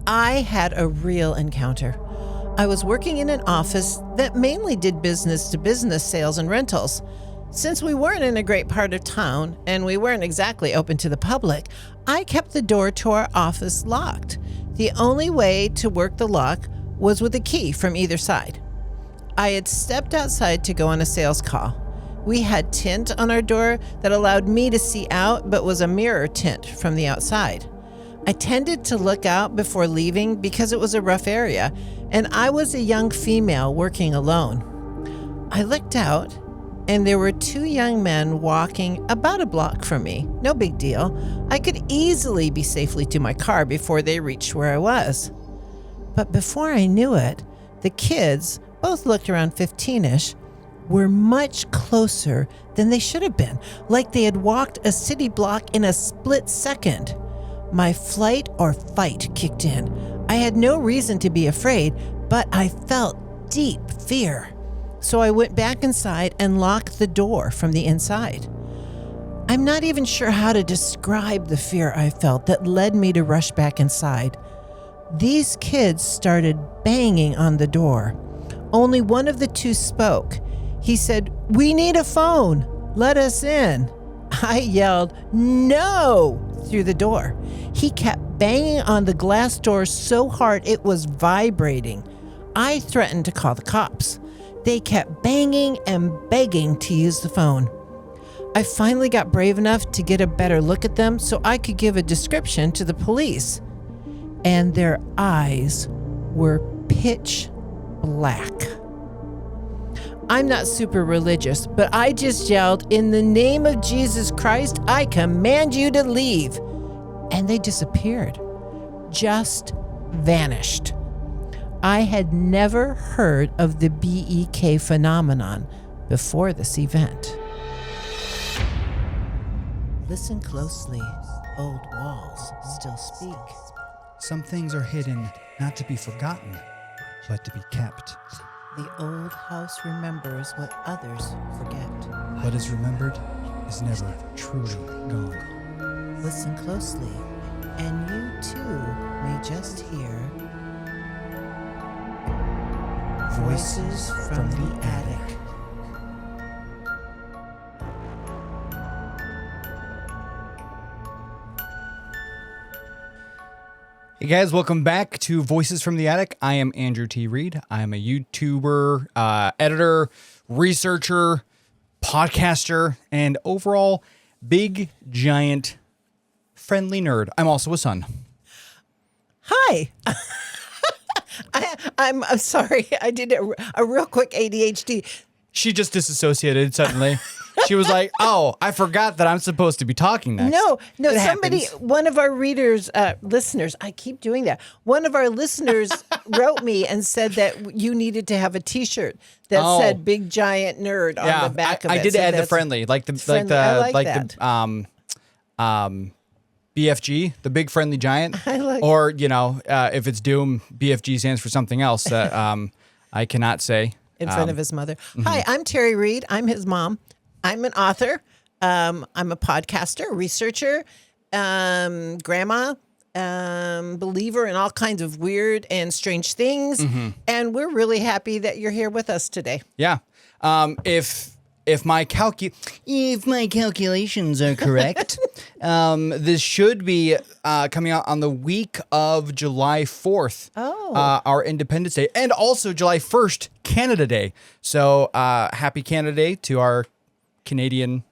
I had a real encounter. I was working in an office that mainly did business-to-business sales and rentals. Since we weren't in a great part of town and we weren't exactly open to the public, I kept the door to our office locked. The only way to work the lock was with a key from either side. I had stepped outside to go on a sales call. We had tint on our door that allowed me to see out, but was a mirror tint from the outside. I tended to look out before leaving because it was a rough area, and I was a young female working alone. I looked out, and there were two young men walking about a block from me. No big deal. I could easily be safely to my car before they reached where I was. But before I knew it, the kids, both looked around 15-ish, were much closer than they should have been, like they had walked a city block in a split second. My flight or fight kicked in. I had no reason to be afraid, but I felt deep fear. So I went back inside and locked the door from the inside. I'm not even sure how to describe the fear I felt that led me to rush back inside. These kids started banging on the door. Only one of the two spoke. He said, "We need a phone. Let us in." I yelled, "No!" through the door. He kept banging on the glass door so hard it was vibrating. I threatened to call the cops. They kept banging and begging to use the phone. I finally got brave enough to get a better look at them so I could give a description to the police. And their eyes were pitch black. I'm not super religious, but I just yelled, "In the name of Jesus Christ, I command you to leave." And they disappeared. Just vanished. I had never heard of the BEK phenomenon before this event. Listen closely. Old walls still speak. Some things are hidden, not to be forgotten, but to be kept. The old house remembers what others forget. What is remembered is never truly gone. Listen closely, and you too may just hear voices from the attic. Hey guys, welcome back to Voices from the Attic. I am Andrew T. Reed. I am a YouTuber, editor, researcher, podcaster, and overall big, giant, friendly nerd. I'm also a son. Hi. I'm sorry. I did a real quick ADHD. She just disassociated suddenly. She was like, "Oh, I forgot that I'm supposed to be talking next." No, It somebody, happens. one of our readers, listeners, I keep doing that. One of our listeners wrote me and said that you needed to have a T-shirt that said "Big Giant Nerd" on the back of it. I did So add the that's friendly, like the friendly. I like the BFG, the Big Friendly Giant. I like or if it's Doom, BFG stands for something else that I cannot say. in front of his mother. Hi, I'm Terry Reed. I'm his mom. I'm an author. I'm a podcaster, researcher, grandma, believer in all kinds of weird and strange things. And we're really happy that you're here with us today. Yeah. If my calculations are correct, this should be coming out on the week of July 4th, our Independence Day, and also July 1st, Canada Day. So happy Canada Day to our Canadian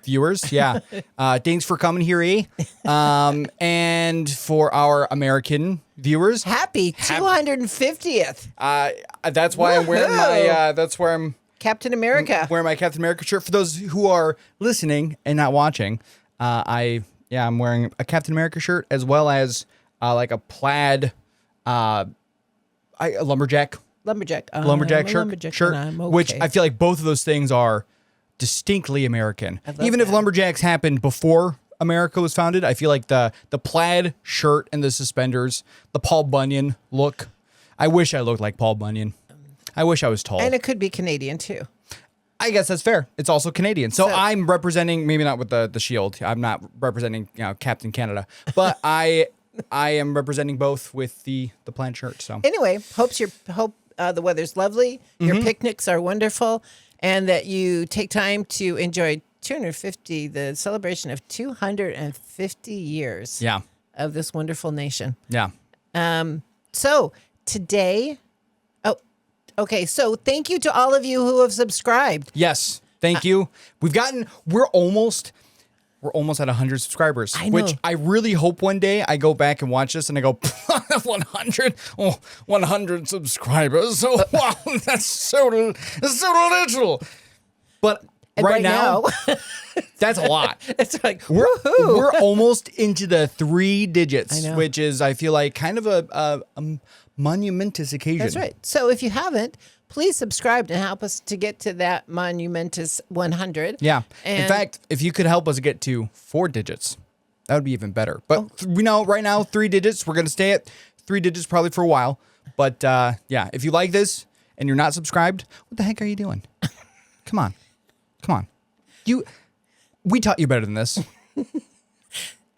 viewers. Yeah. Thanks for coming here, and for our American viewers, happy 250th. That's why I'm wearing my, that's where I'm Captain America. Wearing my Captain America shirt. For those who are listening and not watching, I'm wearing a Captain America shirt as well as like a plaid, a lumberjack shirt, which I feel like both of those things are distinctly American. Even if lumberjacks happened before America was founded, I feel like the plaid shirt and the suspenders, the Paul Bunyan look. I wish I looked like Paul Bunyan. I wish I was tall. And it could be Canadian too. I guess that's fair. It's also Canadian. So I'm representing, maybe not with the shield. I'm not representing, Captain Canada, but I I am representing both with the plaid shirt. So anyway, hope the weather's lovely, your picnics are wonderful, and that you take time to enjoy the celebration of 250 years of this wonderful nation. Yeah. So today, so thank you to all of you who have subscribed. Yes. Thank you. We're almost at 100 subscribers, which I really hope one day I go back and watch this and I go, 100 subscribers. Oh, wow, that's so little. But right now, that's a lot. It's like, we're almost into the 3 digits, which is, I feel like, kind of a monumentous occasion. That's right. So if you haven't, please subscribe and help us to get to that monumentous 100. Yeah. In fact, if you could help us get to 4 digits, that would be even better. But we know right now, 3 digits, we're going to stay at 3 digits probably for a while. But if you like this and you're not subscribed, what the heck are you doing? Come on. We taught you better than this.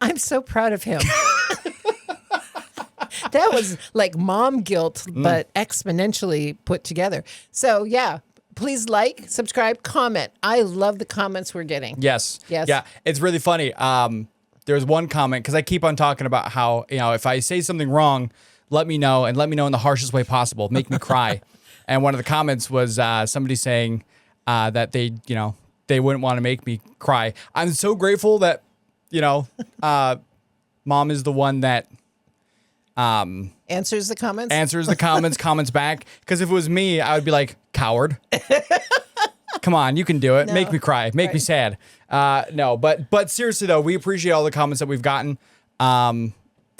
I'm so proud of him. That was like mom guilt, but exponentially put together. So please like, subscribe, comment. I love the comments we're getting. Yes. Yeah, it's really funny. There's one comment, because I keep on talking about how, if I say something wrong, let me know, and let me know in the harshest way possible. Make me cry. And one of the comments was somebody saying that they wouldn't want to make me cry. I'm so grateful that, Mom is the one that answers the comments, comments back. Because if it was me, I would be like, coward. Come on, you can do it. No. Make me cry. Make me sad. No, but seriously though, we appreciate all the comments that we've gotten.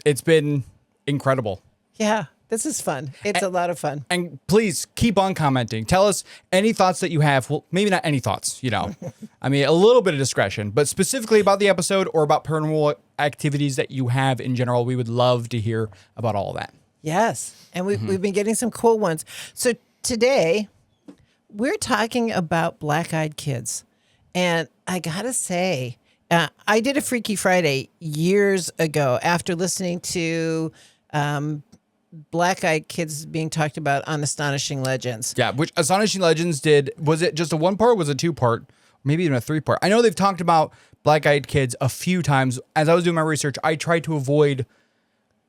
It's been incredible. Yeah, this is fun. It's a lot of fun. And please keep on commenting. Tell us any thoughts that you have. Well, maybe not any thoughts, I mean, a little bit of discretion, but specifically about the episode or about paranormal activities that you have in general. We would love to hear about all of that. Yes. And we've been getting some cool ones. So today we're talking about black-eyed kids. And I got to say, I did a Freaky Friday years ago after listening to black-eyed kids being talked about on Astonishing Legends. Yeah, which Astonishing Legends was it just a 1-part or was it a 2-part? Maybe even a 3-part. I know they've talked about black-eyed kids a few times. As I was doing my research, I tried to avoid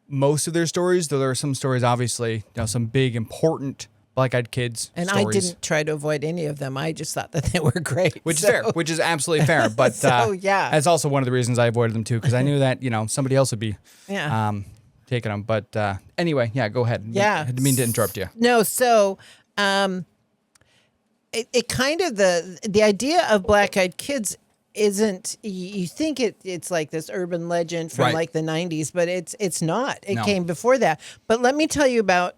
most of their stories, though there are some stories, obviously, some big, important black-eyed kids and stories. I didn't try to avoid any of them. I just thought that they were great. Which is fair, which is absolutely fair. But that's also one of the reasons I avoided them, too, because I knew that, somebody else would be taking them. But anyway, go ahead. Yeah. I didn't mean to interrupt you. No, so it kind of the idea of black-eyed kids isn't, you think it's like this urban legend from like the 90s, but it's not. It came before that. But let me tell you about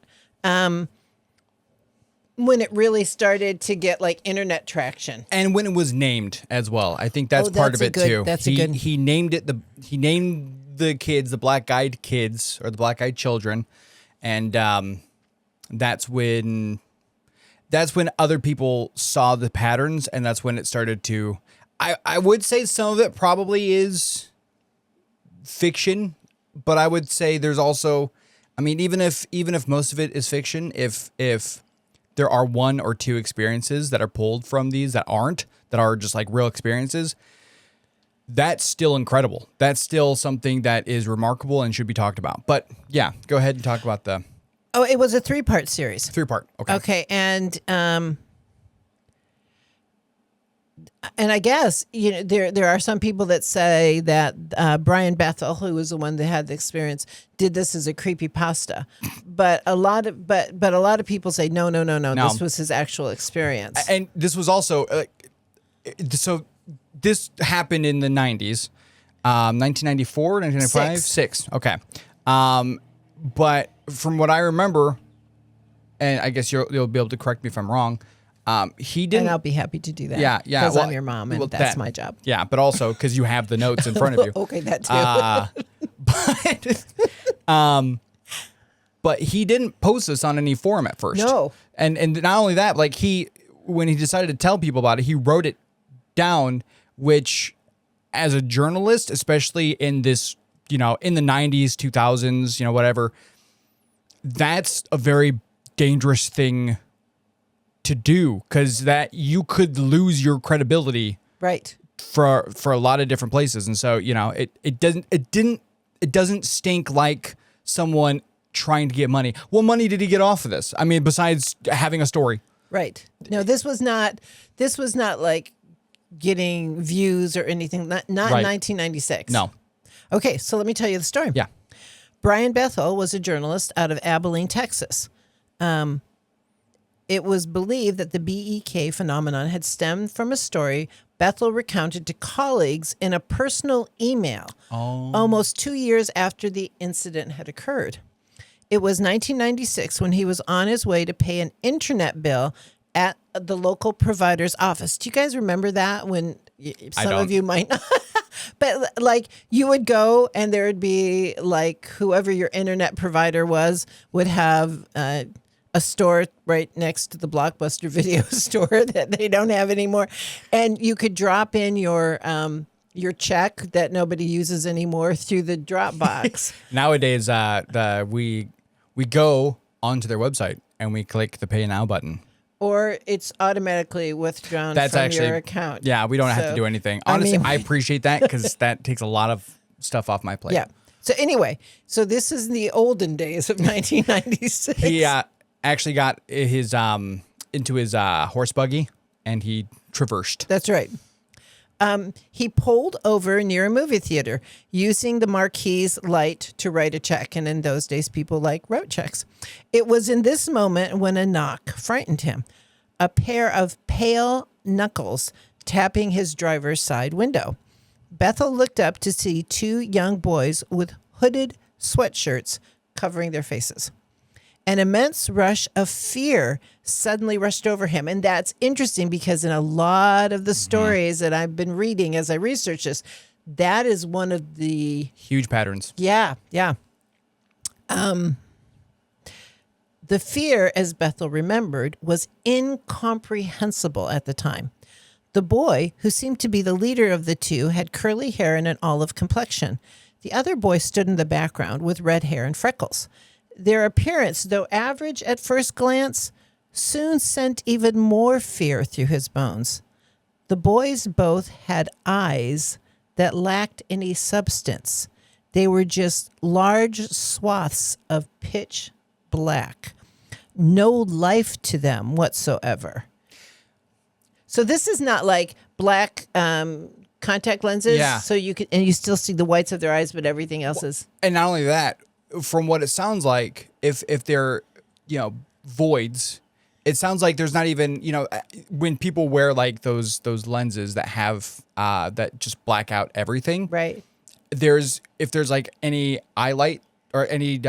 when it really started to get like internet traction. And when it was named as well. I think that's part of it too. He named it he named the kids, the black-eyed kids or the black-eyed children. And that's when other people saw the patterns, and that's when it started to, I would say some of it probably is fiction, but I would say there's also, I mean, even if most of it is fiction, if there are 1 or 2 experiences that are pulled from these that are just like real experiences, that's still incredible. That's still something that is remarkable and should be talked about. But yeah, go ahead and talk about the... Oh, it was a 3-part series. 3-part. Okay. Okay. And I guess, there are some people that say that Brian Bethel, who was the one that had the experience, did this as a creepypasta. But a lot of people say, no, this was his actual experience. And this was also, so this happened in the 90s, 1994, 1995? 6. Okay. But from what I remember, and I guess you'll be able to correct me if I'm wrong, he didn't. And I'll be happy to do that. Yeah. Because I'm your mom, and that's my job. Yeah, but also because you have the notes in front of you. Okay, that too. But he didn't post this on any forum at first. No. And not only that, like when he decided to tell people about it, he wrote it down, which as a journalist, especially in this in the 90s, 2000s, whatever, that's a very dangerous thing to do, because that you could lose your credibility Right. for a lot of different places. And so, it doesn't stink like someone trying to get money. What money did he get off of this? I mean, besides having a story. Right. No, this was not like getting views or anything. Not in 1996. No. Okay, so let me tell you the story. Yeah. Brian Bethel was a journalist out of Abilene, Texas. It was believed that the BEK phenomenon had stemmed from a story Bethel recounted to colleagues in a personal email almost 2 years after the incident had occurred. It was 1996 when he was on his way to pay an internet bill at the local provider's office. Do you guys remember that? When some of you might not. But like you would go and there would be like whoever your internet provider was would have a store right next to the Blockbuster video store that they don't have anymore. And you could drop in your check that nobody uses anymore through the Dropbox. Nowadays, we go onto their website and we click the Pay Now button. Or it's automatically withdrawn from your account. Yeah, we don't have to do anything. Honestly, I appreciate that because that takes a lot of stuff off my plate. Yeah. So anyway, this is the olden days of 1996. He actually got his into his horse buggy and he traversed. That's right. He pulled over near a movie theater using the marquee's light to write a check. And in those days, people wrote checks. It was in this moment when a knock frightened him. A pair of pale knuckles tapping his driver's side window. Bethel looked up to see two young boys with hooded sweatshirts covering their faces. An immense rush of fear suddenly rushed over him. And that's interesting because in a lot of the stories that I've been reading as I research this, that is one of the huge patterns. Yeah, yeah. The fear, as Bethel remembered, was incomprehensible at the time. The boy, who seemed to be the leader of the two, had curly hair and an olive complexion. The other boy stood in the background with red hair and freckles. Their appearance, though average at first glance, soon sent even more fear through his bones. The boys both had eyes that lacked any substance. They were just large swaths of pitch black. No life to them whatsoever. So this is not like black contact lenses. Yeah. So you still see the whites of their eyes, but everything else is. And not only that, from what it sounds like, if they're, voids, it sounds like there's not even, when people wear like those lenses that have that just black out everything. Right. If there's like any eye light or any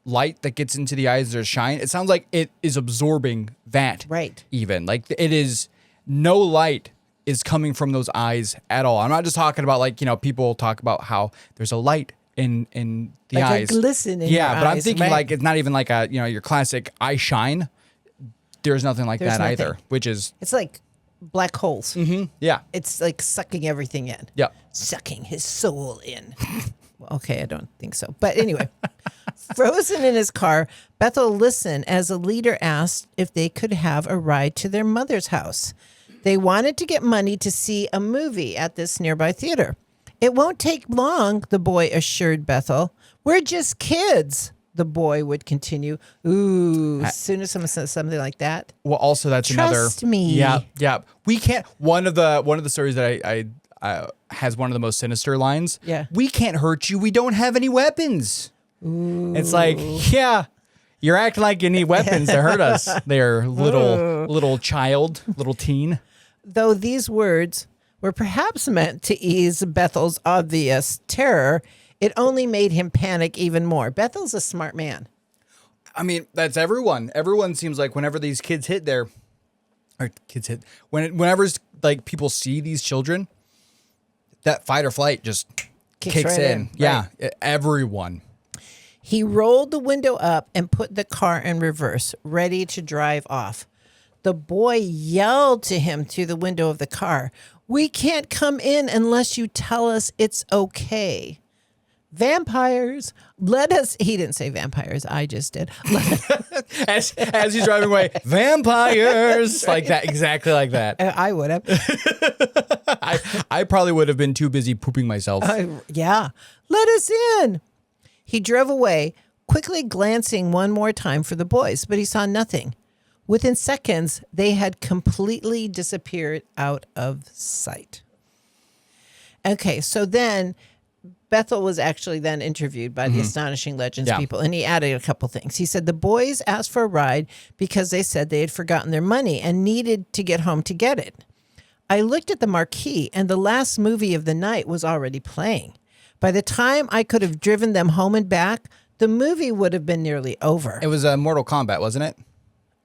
light that gets into the eyes, there's shine. It sounds like it is absorbing that. Right. Even like it is no light is coming from those eyes at all. I'm not just talking about like, people talk about how there's a light in the like eyes. A glisten in your but I'm eyes, thinking right? like it's not even like a your classic eye shine. There's nothing like that nothing. either, which is it's like black holes. Mm-hmm. Yeah. It's like sucking everything in. Yeah. Sucking his soul in. Well, okay, I don't think so. But anyway, frozen in his car, Bethel listened as a leader asked if they could have a ride to their mother's house. They wanted to get money to see a movie at this nearby theater. It won't take long, the boy assured Bethel. We're just kids, the boy would continue. Ooh, as soon as someone says something like that. Well, also that's Trust me. Yeah. We can't. One of the stories that I has one of the most sinister lines. Yeah. We can't hurt you. We don't have any weapons. Ooh. It's like, yeah, you're acting like you need weapons to hurt us. They're little child, little teen. Though these words were perhaps meant to ease Bethel's obvious terror, it only made him panic even more. Bethel's a smart man. I mean, that's everyone. Everyone seems like whenever these kids hit whenever like people see these children, that fight or flight just kicks right in. in. Yeah, Right. Everyone. He rolled the window up and put the car in reverse, ready to drive off. The boy yelled to him through the window of the car, "We can't come in unless you tell us it's okay." vampires. He didn't say vampires. I just did. as he's driving away, vampires, like that, exactly like that. I would have. I probably would have been too busy pooping myself. Yeah. Let us in. He drove away, quickly glancing one more time for the boys, but he saw nothing. Within seconds, they had completely disappeared out of sight. Okay, so then Bethel was actually then interviewed by the Astonishing Legends people, and he added a couple things. He said the boys asked for a ride because they said they had forgotten their money and needed to get home to get it. I looked at the marquee, and the last movie of the night was already playing. By the time I could have driven them home and back, the movie would have been nearly over. It was Mortal Kombat, wasn't it?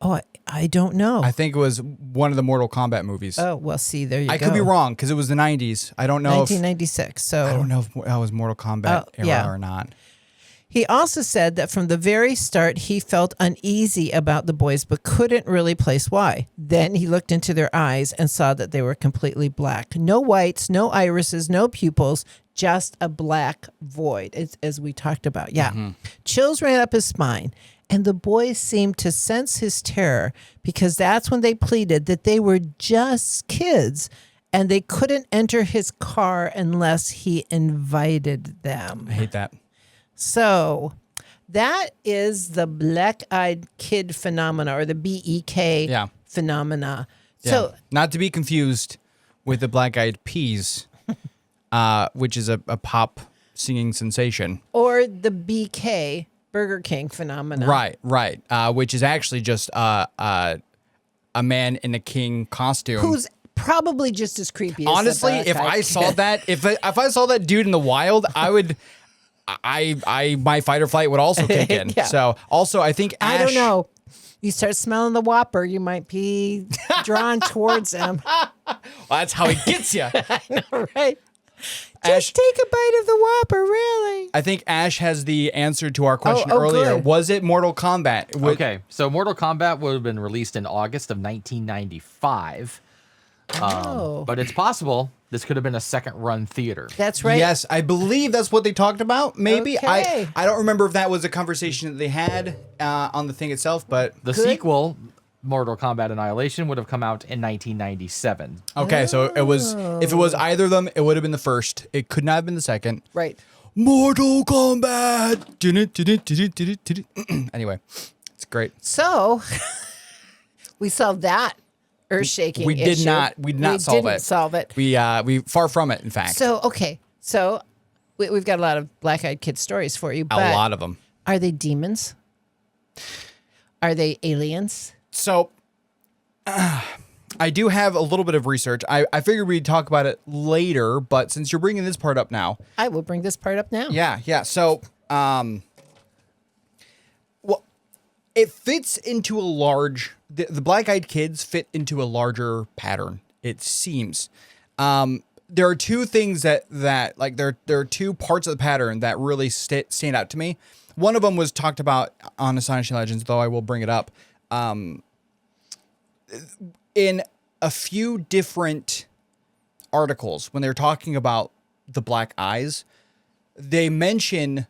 Oh, I don't know. I think it was one of the Mortal Kombat movies. Oh, well, see, there you go. I could be wrong because it was the 90s. I don't know 1996. So I don't know if that was Mortal Kombat era or not. He also said that from the very start, he felt uneasy about the boys, but couldn't really place why. Then he looked into their eyes and saw that they were completely black. No whites, no irises, no pupils, just a black void, as we talked about. Yeah. Chills ran up his spine. And the boys seemed to sense his terror because that's when they pleaded that they were just kids and they couldn't enter his car unless he invited them. I hate that. So that is the black-eyed kid phenomena, or the BEK phenomena. Yeah. So not to be confused with the Black-Eyed Peas, which is a pop singing sensation. Or the BK, Burger King phenomena. Right. Which is actually just a man in a king costume. Who's probably just as creepy as honestly, the if I saw that, if I saw that dude in the wild, I would... my fight or flight would also kick in. Yeah. So also I think Ash, I don't know. You start smelling the Whopper, you might be drawn towards him. Well, that's how he gets you. I know, right? Ash, Just take a bite of the Whopper, really. I think Ash has the answer to our question earlier. Good. Was it Mortal Kombat? Okay, so Mortal Kombat would have been released in August of 1995. But it's possible this could have been a second run theater. That's right. Yes, I believe that's what they talked about. Maybe Okay. I don't remember if that was a conversation that they had on the thing itself, but The sequel, Mortal Kombat Annihilation, would have come out in 1997. okay. So it was, if it was either of them, it would have been the first. It could not have been the second. Right. Mortal Kombat. Anyway, it's great. So we solved that earth-shaking We issue. did not solve it. We far from it, in fact. So, okay. So we've got a lot of black-eyed kid stories for you. But a lot of them. Are they demons? Are they aliens? So I do have a little bit of research. I figured we'd talk about it later, but since you're bringing this part up now. I will bring this part up now. Yeah. So, well, it fits into a large, the black-eyed kids fit into a larger pattern, it seems. There are two things that like, there are two parts of the pattern that really stand out to me. One of them was talked about on Astonishing Legends, though I will bring it up. In a few different articles, when they're talking about the black eyes, they mention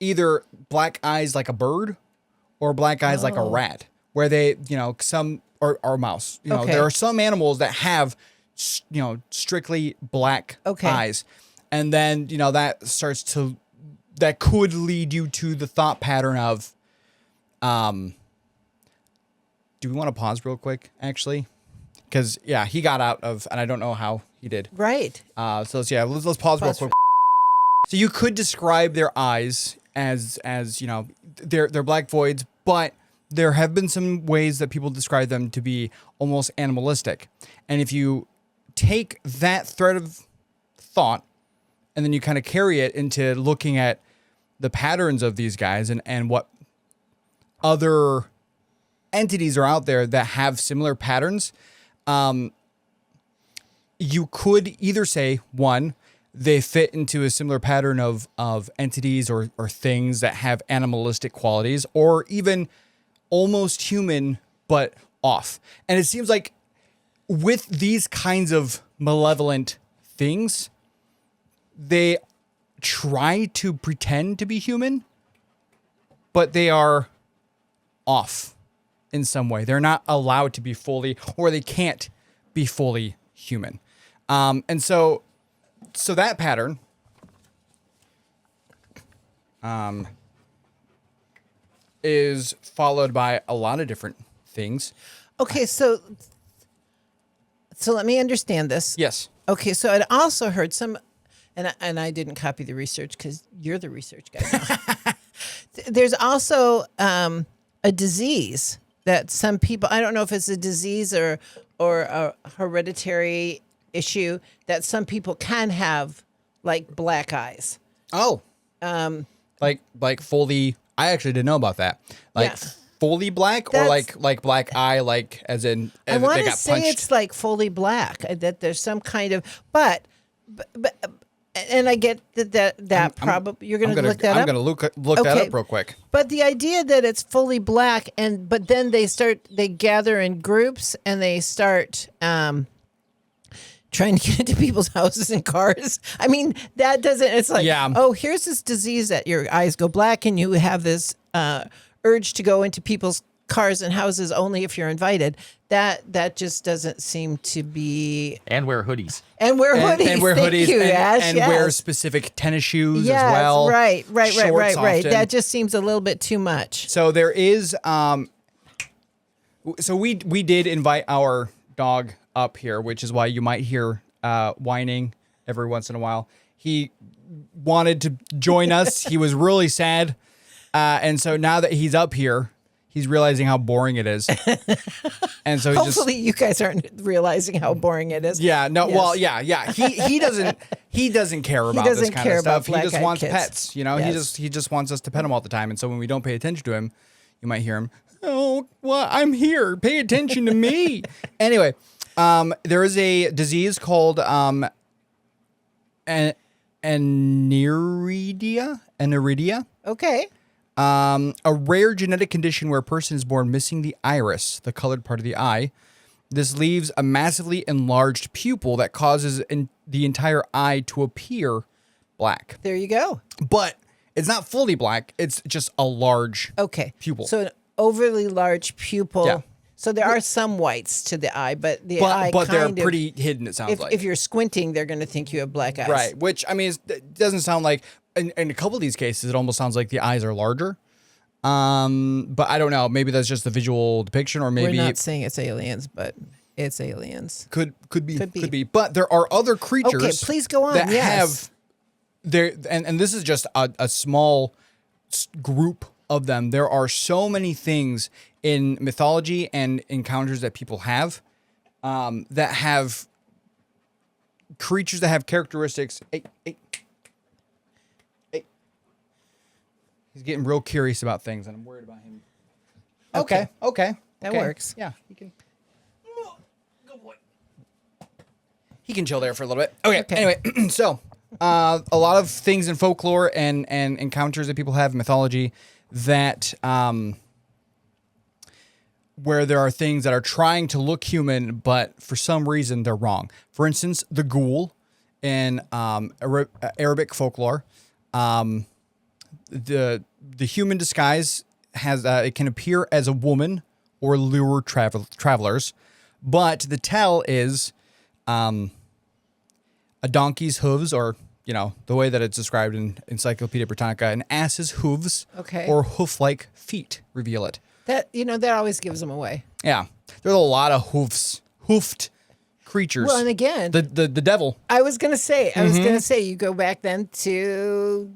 either black eyes like a bird or black eyes like a rat, where they, some, or a mouse. There are some animals that have, strictly black eyes. And then, that could lead you to the thought pattern of, do we want to pause real quick, actually? Because, he got out of, and I don't know how he did. Right. So let's pause real quick. So you could describe their eyes as they're black voids, but there have been some ways that people describe them to be almost animalistic. And if you take that thread of thought and then you kind of carry it into looking at the patterns of these guys and what other entities are out there that have similar patterns, you could either say, one, they fit into a similar pattern of entities or things that have animalistic qualities, or even almost human but off. And it seems like with these kinds of malevolent things, they try to pretend to be human, but they are off in some way. They're not allowed to be fully, or they can't be fully human. And so that pattern is followed by a lot of different things. Okay, so let me understand this. Yes. Okay, so I'd also heard some, and I didn't copy the research because you're the research guy now. There's also a disease that some people, I don't know if it's a disease or a hereditary issue, that some people can have, like black eyes. Oh. Like fully, I actually didn't know about that. Like fully black, or like black eye, like as in I as want they to got say punched. it's like fully black, that there's some kind of, but and I get that probably you're going to look that up. I'm going to look that up real quick. But the idea that it's fully black, but then they gather in groups and they start trying to get into people's houses and cars. I mean, that doesn't. It's like, oh, here's this disease that your eyes go black, and you have this urge to go into people's cars and houses only if you're invited. That just doesn't seem to be. And wear hoodies. And wear hoodies. And wear Thank hoodies. you, and Ash, and yes. wear specific tennis shoes Yes, as well. Right. Shorts often. That just seems a little bit too much. So there is. So we did invite our dog up here, which is why you might hear whining every once in a while. He wanted to join us. He was really sad. And so now that he's up here, he's realizing how boring it is. And so hopefully you guys aren't realizing how boring it is. Yeah, no, Yes. well, yeah. He doesn't care about this doesn't kind care of stuff. about He just black-eyed wants kids. pets, you know. Yes. He just wants us to pet him all the time. And so when we don't pay attention to him, you might hear him, "Oh, well, I'm here. Pay attention to me." Anyway, there is a disease called aniridia. Okay. A rare genetic condition where a person is born missing the iris, the colored part of the eye. This leaves a massively enlarged pupil that causes the entire eye to appear black. There you go. But it's not fully black. It's just a large pupil. So an overly large pupil. Yeah. So there are some whites to the eye, but the eye but they're kind of, pretty hidden, it sounds like. if you're squinting, they're going to think you have black eyes. Right, which, I mean, it doesn't sound like, in a couple of these cases, it almost sounds like the eyes are larger. But I don't know. Maybe that's just the visual depiction, or maybe We're not saying it's aliens, but it's aliens. Could be. But there are other creatures. Okay, please go on. That Yes. have there, and this is just a small group of them. There are so many things in mythology and encounters that people have, that have creatures that have characteristics. Hey. He's getting real curious about things, and I'm worried about him. Okay. That works. Yeah, he can. Good boy. He can chill there for a little bit. Okay. Anyway, so a lot of things in folklore and encounters that people have in mythology that where there are things that are trying to look human, but for some reason they're wrong. For instance, the ghoul in Arabic folklore. The human disguise has it can appear as a woman or lure travelers, but the tell is a donkey's hooves, or the way that it's described in Encyclopedia Britannica, an ass's hooves, or hoof-like feet reveal it. That always gives them away. Yeah, there's a lot of hoofed creatures. Well, and again, the devil. I was gonna say, you go back then to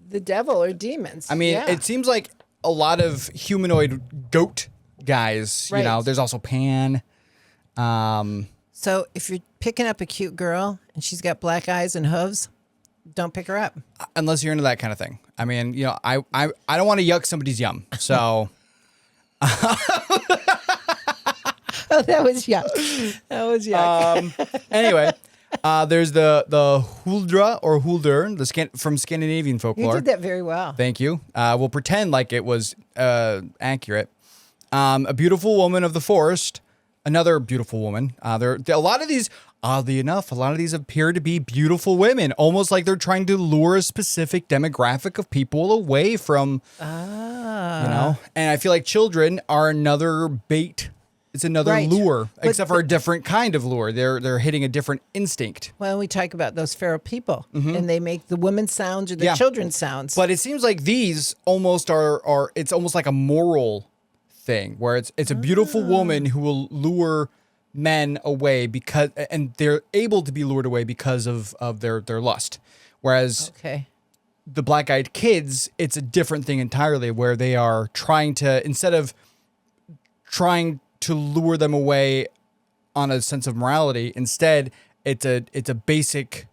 the devil or demons. I mean, it seems like a lot of humanoid goat guys. Right. There's also Pan. So if you're picking up a cute girl and she's got black eyes and hooves, don't pick her up. Unless you're into that kind of thing. I mean, I don't want to yuck somebody's yum. So. Oh, that was yuck. That was yuck. Anyway, there's the huldra or hulder, from Scandinavian folklore. You did that very well. Thank you. We'll pretend like it was accurate. A beautiful woman of the forest, another beautiful woman. There a lot of these, oddly enough, a lot of these appear to be beautiful women, almost like they're trying to lure a specific demographic of people away from, And I feel like children are another bait. It's another lure, except for a different kind of lure. They're hitting a different instinct. Well, we talk about those feral people, and they make the women's sounds or the children's sounds. But it seems like these almost are. It's almost like a moral thing where it's a beautiful woman who will lure men away and they're able to be lured away because of their lust. Whereas the black-eyed kids, it's a different thing entirely, where they are trying to, instead of trying to lure them away on a sense of morality, instead it's a basic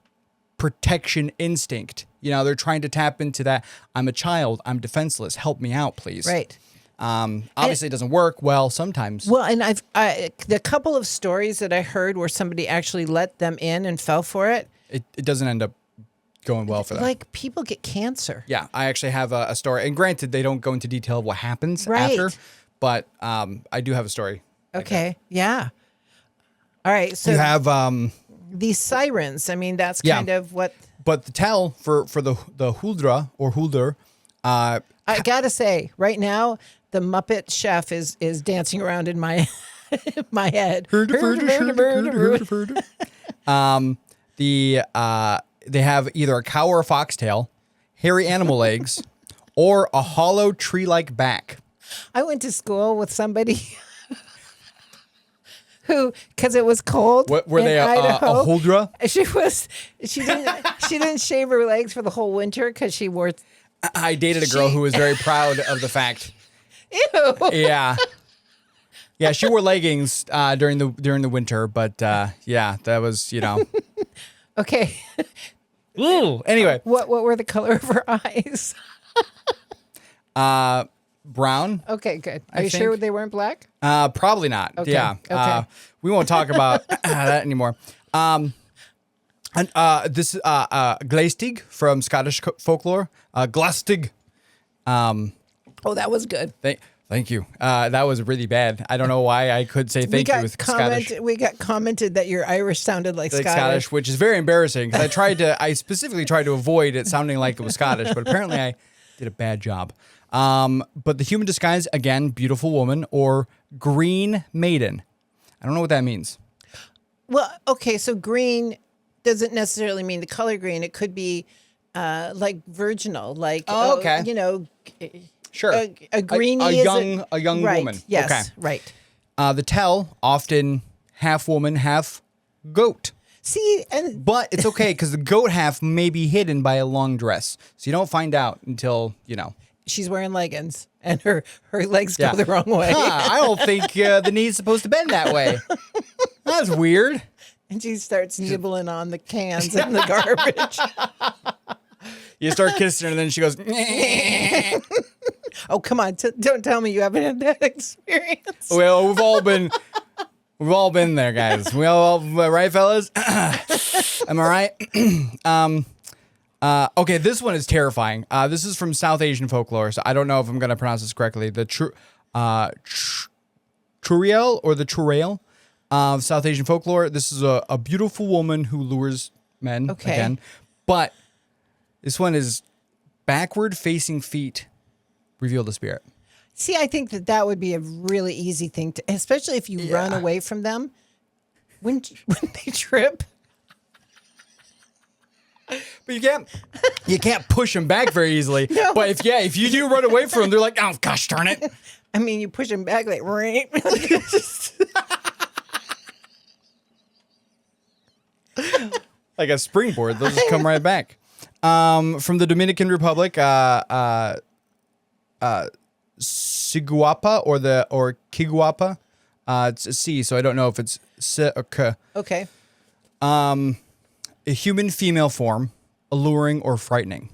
protection instinct. They're trying to tap into that. I'm a child. I'm defenseless. Help me out, please. Right. Obviously, it doesn't work well sometimes. Well, and the couple of stories that I heard where somebody actually let them in and fell for it. It doesn't end up going well for them. Like, people get cancer. Yeah, I actually have a story. And granted, they don't go into detail of what happens after, but I do have a story. Okay, yeah. All right, so you have these sirens. I mean, that's kind of what. But the tell for the huldra or hulder. I gotta say, right now, the Muppet Chef is dancing around in my my head. They have either a cow or a foxtail, hairy animal legs, or a hollow tree-like back. I went to school with somebody who, because it was cold. What were they? Idaho, a huldra? She didn't shave her legs for the whole winter because she wore. I dated a girl who was very proud of the fact. Ew. Yeah. Yeah, she wore leggings during the winter, but that was, Okay. Ooh, anyway. What were the color of her eyes? Brown. Okay, good. Are you sure they weren't black? Probably not. Okay. Yeah. Okay. We won't talk about that anymore. And this Gleistig from Scottish folklore. Glastig. Oh, that was good. Thank you. That was really bad. I don't know why I could say thank you with Scottish. We got commented that your Irish sounded like Scottish, which is very embarrassing because I specifically tried to avoid it sounding like it was Scottish, but apparently I did a bad job. But the human disguise, again, beautiful woman or green maiden. I don't know what that means. Well, okay, so green doesn't necessarily mean the color green. It could be like virginal, like okay. Sure. A greenie a young right, woman. Yes, okay. right. The tell, often half woman, half goat. See, but it's okay because the goat half may be hidden by a long dress, so you don't find out until she's wearing leggings and her legs go the wrong way. I don't think the knee's supposed to bend that way. That's weird. And she starts nibbling on the cans in the garbage. You start kissing her, and then she goes. Oh, come on! Don't tell me you haven't had that experience. Well, we've all been there, guys. We all right, fellas. Am I right? Okay, this one is terrifying. This is from South Asian folklore, so I don't know if I'm going to pronounce this correctly. The Churiel or the Churail of South Asian folklore. This is a beautiful woman who lures men again, but this one is backward-facing feet reveal the spirit. See, I think that would be a really easy thing to, especially if you run away from them when they trip. But you can't push them back very easily. No. But if you do run away from them, they're like, oh gosh darn it. I mean, you push them back like right. Like a springboard, they'll just come right back. From the Dominican Republic, Siguapa or Kiguapa. It's a C, so I don't know if it's C or K. Okay. A human female form, alluring or frightening.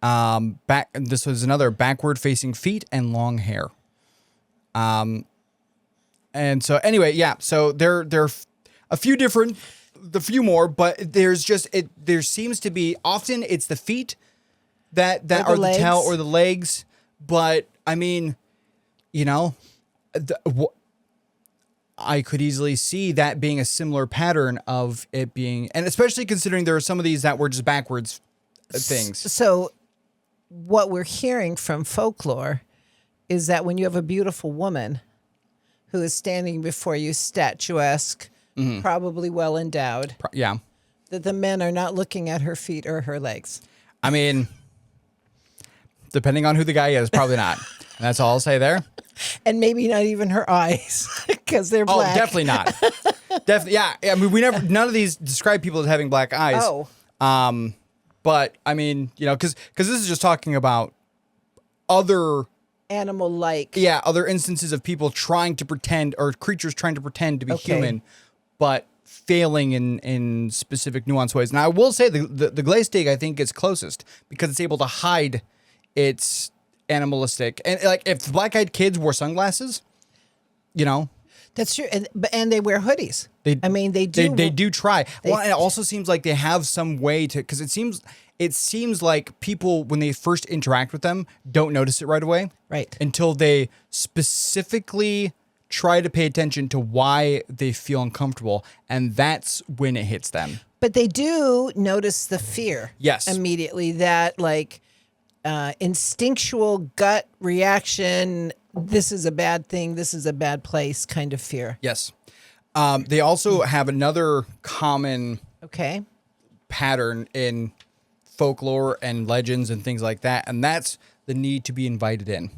This was another backward facing feet and long hair. And so anyway, so there are a few different, the few more, but there seems to be often it's the feet that are the tail or the legs. But I mean, I could easily see that being a similar pattern of it being, and especially considering there are some of these that were just backwards things. So what we're hearing from folklore is that when you have a beautiful woman who is standing before you, statuesque, probably well endowed, Yeah. that the men are not looking at her feet or her legs. I mean, depending on who the guy is, probably not. That's all I'll say there. And maybe not even her eyes, because they're black. Oh, definitely not. Definitely, yeah. I mean, none of these describe people as having black eyes. Oh. But I mean, because this is just talking about other Animal-like. Yeah, other instances of people trying to pretend, or creatures trying to pretend to be human, but failing in specific nuanced ways. Now, I will say the glaze dig, I think, is closest because it's able to hide its animalistic. And like, if the black-eyed kids wore sunglasses, That's true. And they wear hoodies. They do. They do try. Well, and it also seems like they have some way to, because it seems like people, when they first interact with them, don't notice it right away. Right. Until they specifically try to pay attention to why they feel uncomfortable, and that's when it hits them. But they do notice the fear. Yes. Immediately, that instinctual gut reaction, this is a bad thing, this is a bad place kind of fear. Yes. They also have another common pattern in folklore and legends and things like that, and that's the need to be invited in.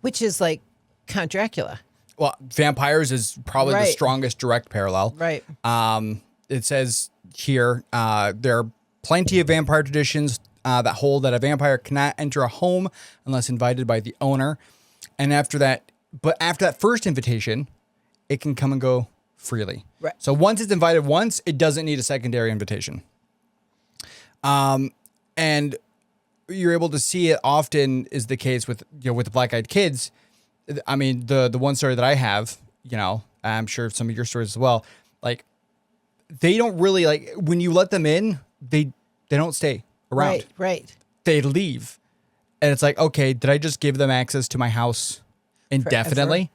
Which is like Count Dracula. Well, vampires is probably the strongest direct parallel. Right. It says here, there are plenty of vampire traditions that hold that a vampire cannot enter a home unless invited by the owner. And after that first invitation, it can come and go freely. Right. So once it's invited once, it doesn't need a secondary invitation. And you're able to see it often is the case with the black-eyed kids. I mean, the one story that I have, I'm sure some of your stories as well, like, they don't really, like, when you let them in, they don't stay around. Right. They leave. And it's like, okay, did I just give them access to my house indefinitely?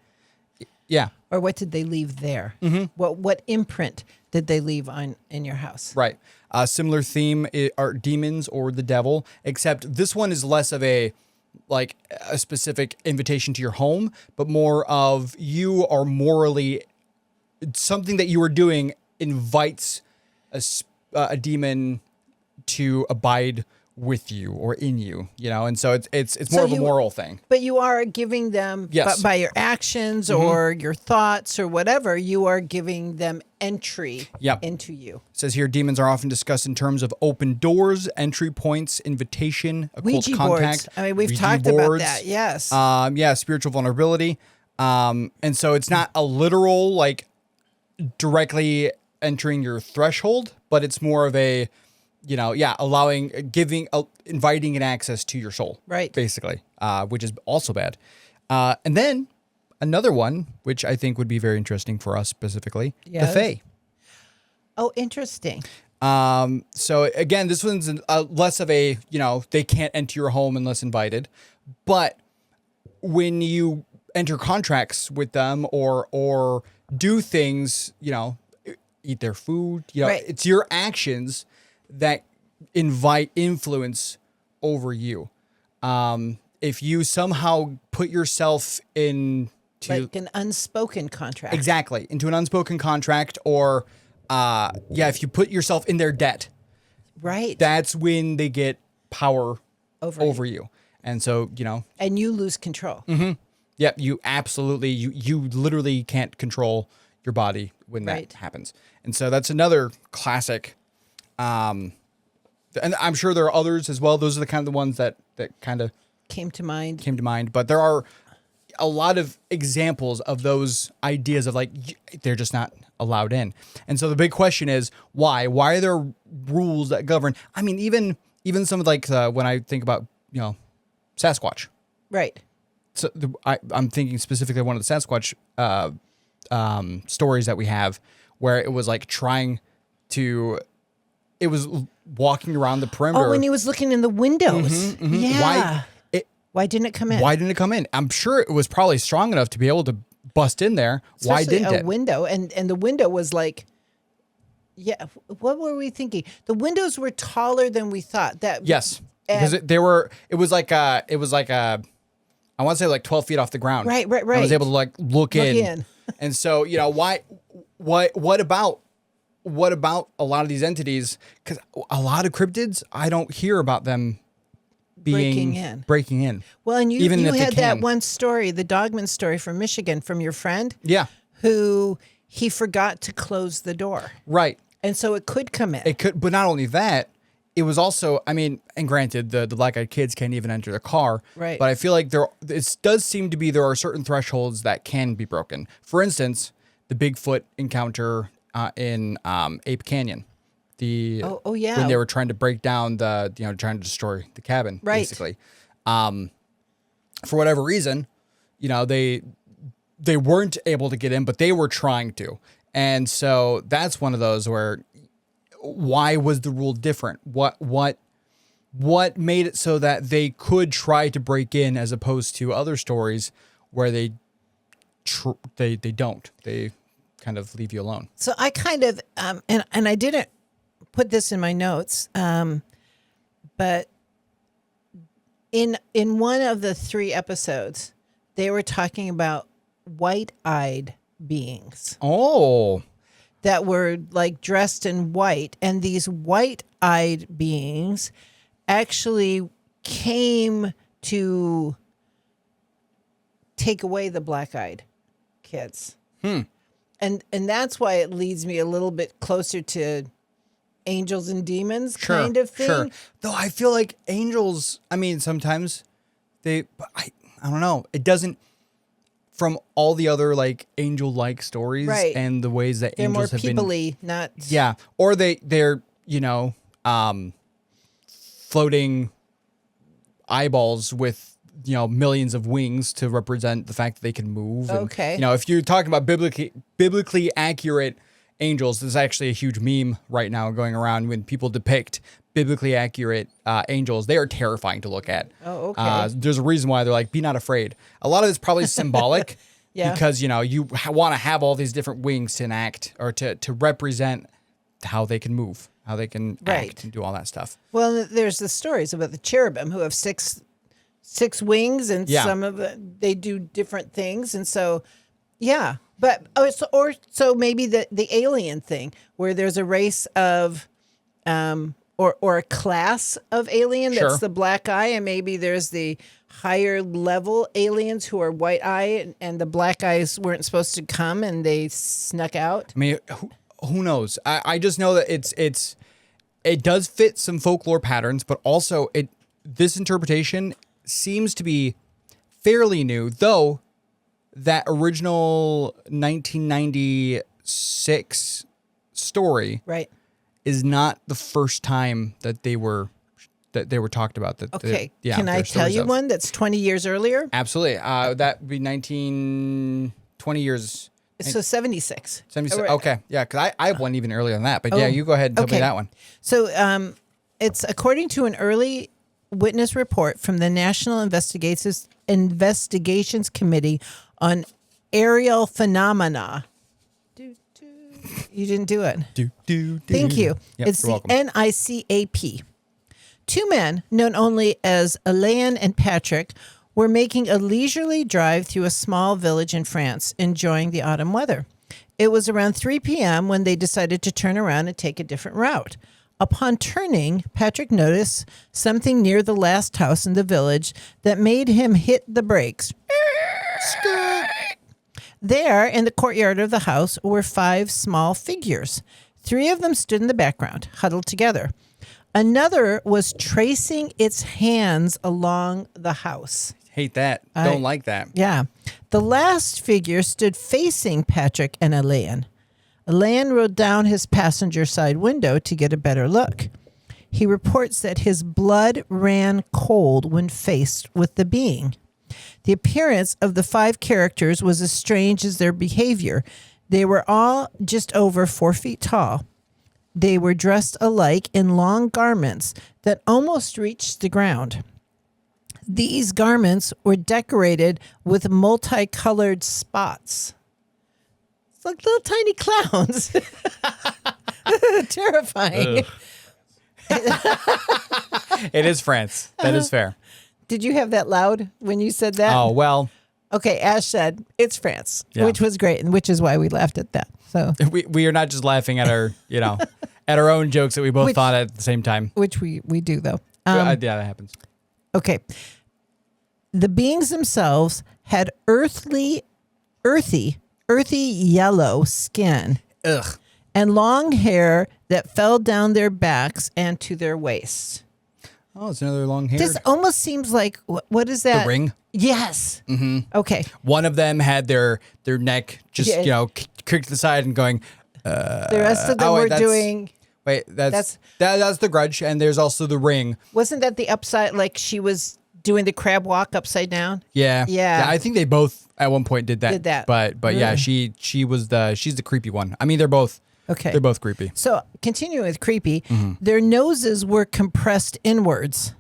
Forever? Yeah. Or what did they leave there? Mm-hmm. What imprint did they leave in your house? Right. Similar theme are demons or the devil, except this one is less of a specific invitation to your home, but more of you are morally, something that you are doing invites a demon to abide with you or in you, and so it's more of a moral thing. But you are giving them, by your actions or your thoughts or whatever, you are giving them entry into you. It says here, demons are often discussed in terms of open doors, entry points, invitation, occult Ouija contact. Boards. I mean, we've Ouija talked boards, about that. Yes. Spiritual vulnerability. And so it's not a literal, like, directly entering your threshold, but it's more of a, inviting an access to your soul. Right. Basically, which is also bad. And then another one, which I think would be very interesting for us specifically, the Fae. Oh, interesting. So again, this one's less of a, they can't enter your home unless invited. But when you enter contracts with them or do things, eat their food, it's your actions that invite influence over you. If you somehow put yourself into like an unspoken contract. Exactly. Into an unspoken contract, or if you put yourself in their debt. Right. That's when they get power over you. And so, and you lose control. Mm-hmm. Yep, you absolutely you literally can't control your body when that happens. And so that's another classic. And I'm sure there are others as well. Those are the kind of the ones that kind of came to mind. But there are a lot of examples of those ideas of, like, they're just not allowed in. And so the big question is why? Why are there rules that govern? I mean, even some of, like, when I think about, Sasquatch. Right. So I'm thinking specifically of one of the Sasquatch stories that we have, where it was like it was walking around the perimeter. Oh, when he was looking in the windows. Mm-hmm, mm-hmm. Yeah. Why didn't it come in? Why didn't it come in? I'm sure it was probably strong enough to be able to bust in there. Why Especially didn't a it? window, and the window was like, yeah. What were we thinking? The windows were taller than we thought. Yes, because it was like I want to say like 12 feet off the ground. Right. I was able to like look in. And so, what about a lot of these entities? Because a lot of cryptids, I don't hear about them breaking in. Well, and you if they had that can. one story, the Dogman story from Michigan, from your friend. Yeah. Who he forgot to close the door. Right. And so it could come in. It could, but not only that, it was also, I mean, and granted, the black-eyed kids can't even enter the car. Right. But I feel like it does seem to be there are certain thresholds that can be broken. For instance, the Bigfoot encounter in Ape Canyon. Oh yeah. When they were trying to break down trying to destroy the cabin, right. basically. For whatever reason, they weren't able to get in, but they were trying to. And so that's one of those where, why was the rule different? What made it so that they could try to break in as opposed to other stories where they don't. They kind of leave you alone. So I kind of and I didn't put this in my notes, but in one of the 3 episodes, they were talking about white-eyed beings. Oh. That were like dressed in white, and these white-eyed beings actually came to take away the black-eyed kids. And that's why it leads me a little bit closer to angels and demons kind of thing. Sure. Though I feel like angels, I mean, sometimes I don't know. It doesn't, from all the other like angel-like stories and the ways that they're angels more have been, people-y, not or they're floating eyeballs with millions of wings to represent the fact that they can move. And, okay. If you're talking about biblically accurate angels, there's actually a huge meme right now going around when people depict biblically accurate angels. They are terrifying to look at. Oh, okay. There's a reason why they're like, be not afraid. A lot of it's probably symbolic. Yeah. Because, you want to have all these different wings to enact or to represent how they can move, how they can act and do all that stuff. Well, there's the stories about the cherubim who have six wings, and some of they do different things, and so but so maybe the alien thing where there's a race of or a class of alien that's the black eye, and maybe there's the higher level aliens who are white eye, and the black eyes weren't supposed to come and they snuck out. I mean, who knows? I just know that it does fit some folklore patterns, but also this interpretation seems to be fairly new, though that original 1996 story is not the first time that they were talked about. Can I tell you one that's 20 years earlier? Absolutely. That would be 20 years. So 76. 76. Okay. Yeah, because I have one even earlier than that. But yeah, you go ahead and tell me that one. So it's according to an early witness report from the National Investigations Committee on Aerial Phenomena. You didn't do it. Thank you. Yep, It's the welcome. NICAP. 2 men, known only as Alain and Patrick, were making a leisurely drive through a small village in France, enjoying the autumn weather. It was around 3 p.m. when they decided to turn around and take a different route. Upon turning, Patrick noticed something near the last house in the village that made him hit the brakes. There, in the courtyard of the house, were 5 small figures. 3 of them stood in the background, huddled together. Another was tracing its hands along the house. Hate that. Don't like that. Yeah. The last figure stood facing Patrick and Alain. Alain rolled down his passenger side window to get a better look. He reports that his blood ran cold when faced with the being. The appearance of the 5 characters was as strange as their behavior. They were all just over 4 feet tall. They were dressed alike in long garments that almost reached the ground. These garments were decorated with multicolored spots. It's like little tiny clowns. Terrifying. It is France. That is fair. Did you have that loud when you said that? Oh, well. Okay, Ash said it's France, Yeah. which was great, and which is why we laughed at that. So, We are not just laughing at our, at our own jokes that we both thought at the same time. which we do though. Yeah, that happens. Okay, the beings themselves had earthy yellow skin Ugh. and long hair that fell down their backs and to their waists. Oh, it's another long hair. This almost seems like what is that? The ring. Yes. Mm-hmm. Okay. One of them had their neck just, Yeah. kicked to the side and going, The rest of them were doing. Wait, that's the Grudge, and there's also the Ring. Wasn't that the upside? Like she was doing the crab walk upside down. Yeah. Yeah. I think they both at one point did that. Did that. But yeah, she's the creepy one. I mean, they're both creepy. So continuing with creepy, their noses were compressed inwards.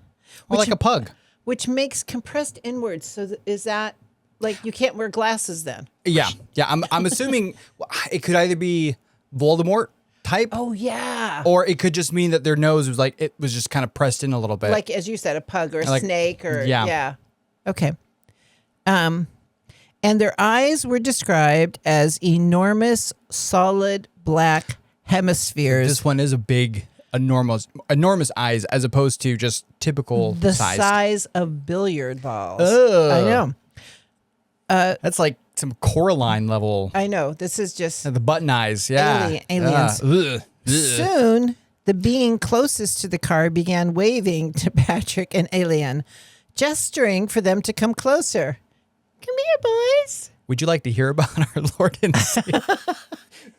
Well, like a pug. Which makes compressed inwards. So is that like you can't wear glasses then? Yeah. I'm assuming it could either be Voldemort type. Oh yeah. Or it could just mean that their nose was it was just kind of pressed in a little bit. Like as you said, a pug or a snake or yeah. Okay. And their eyes were described as enormous, solid black hemispheres. This one is a big, enormous eyes as opposed to just typical the size. size of billiard balls. Ugh. I know. That's like some Coraline level. I know. This is just The button eyes, yeah. Aliens. Ugh. soon. The being closest to the car began waving to Patrick and Alien, gesturing for them to come closer. Come here, boys. Would you like to hear about our Lord and Savior?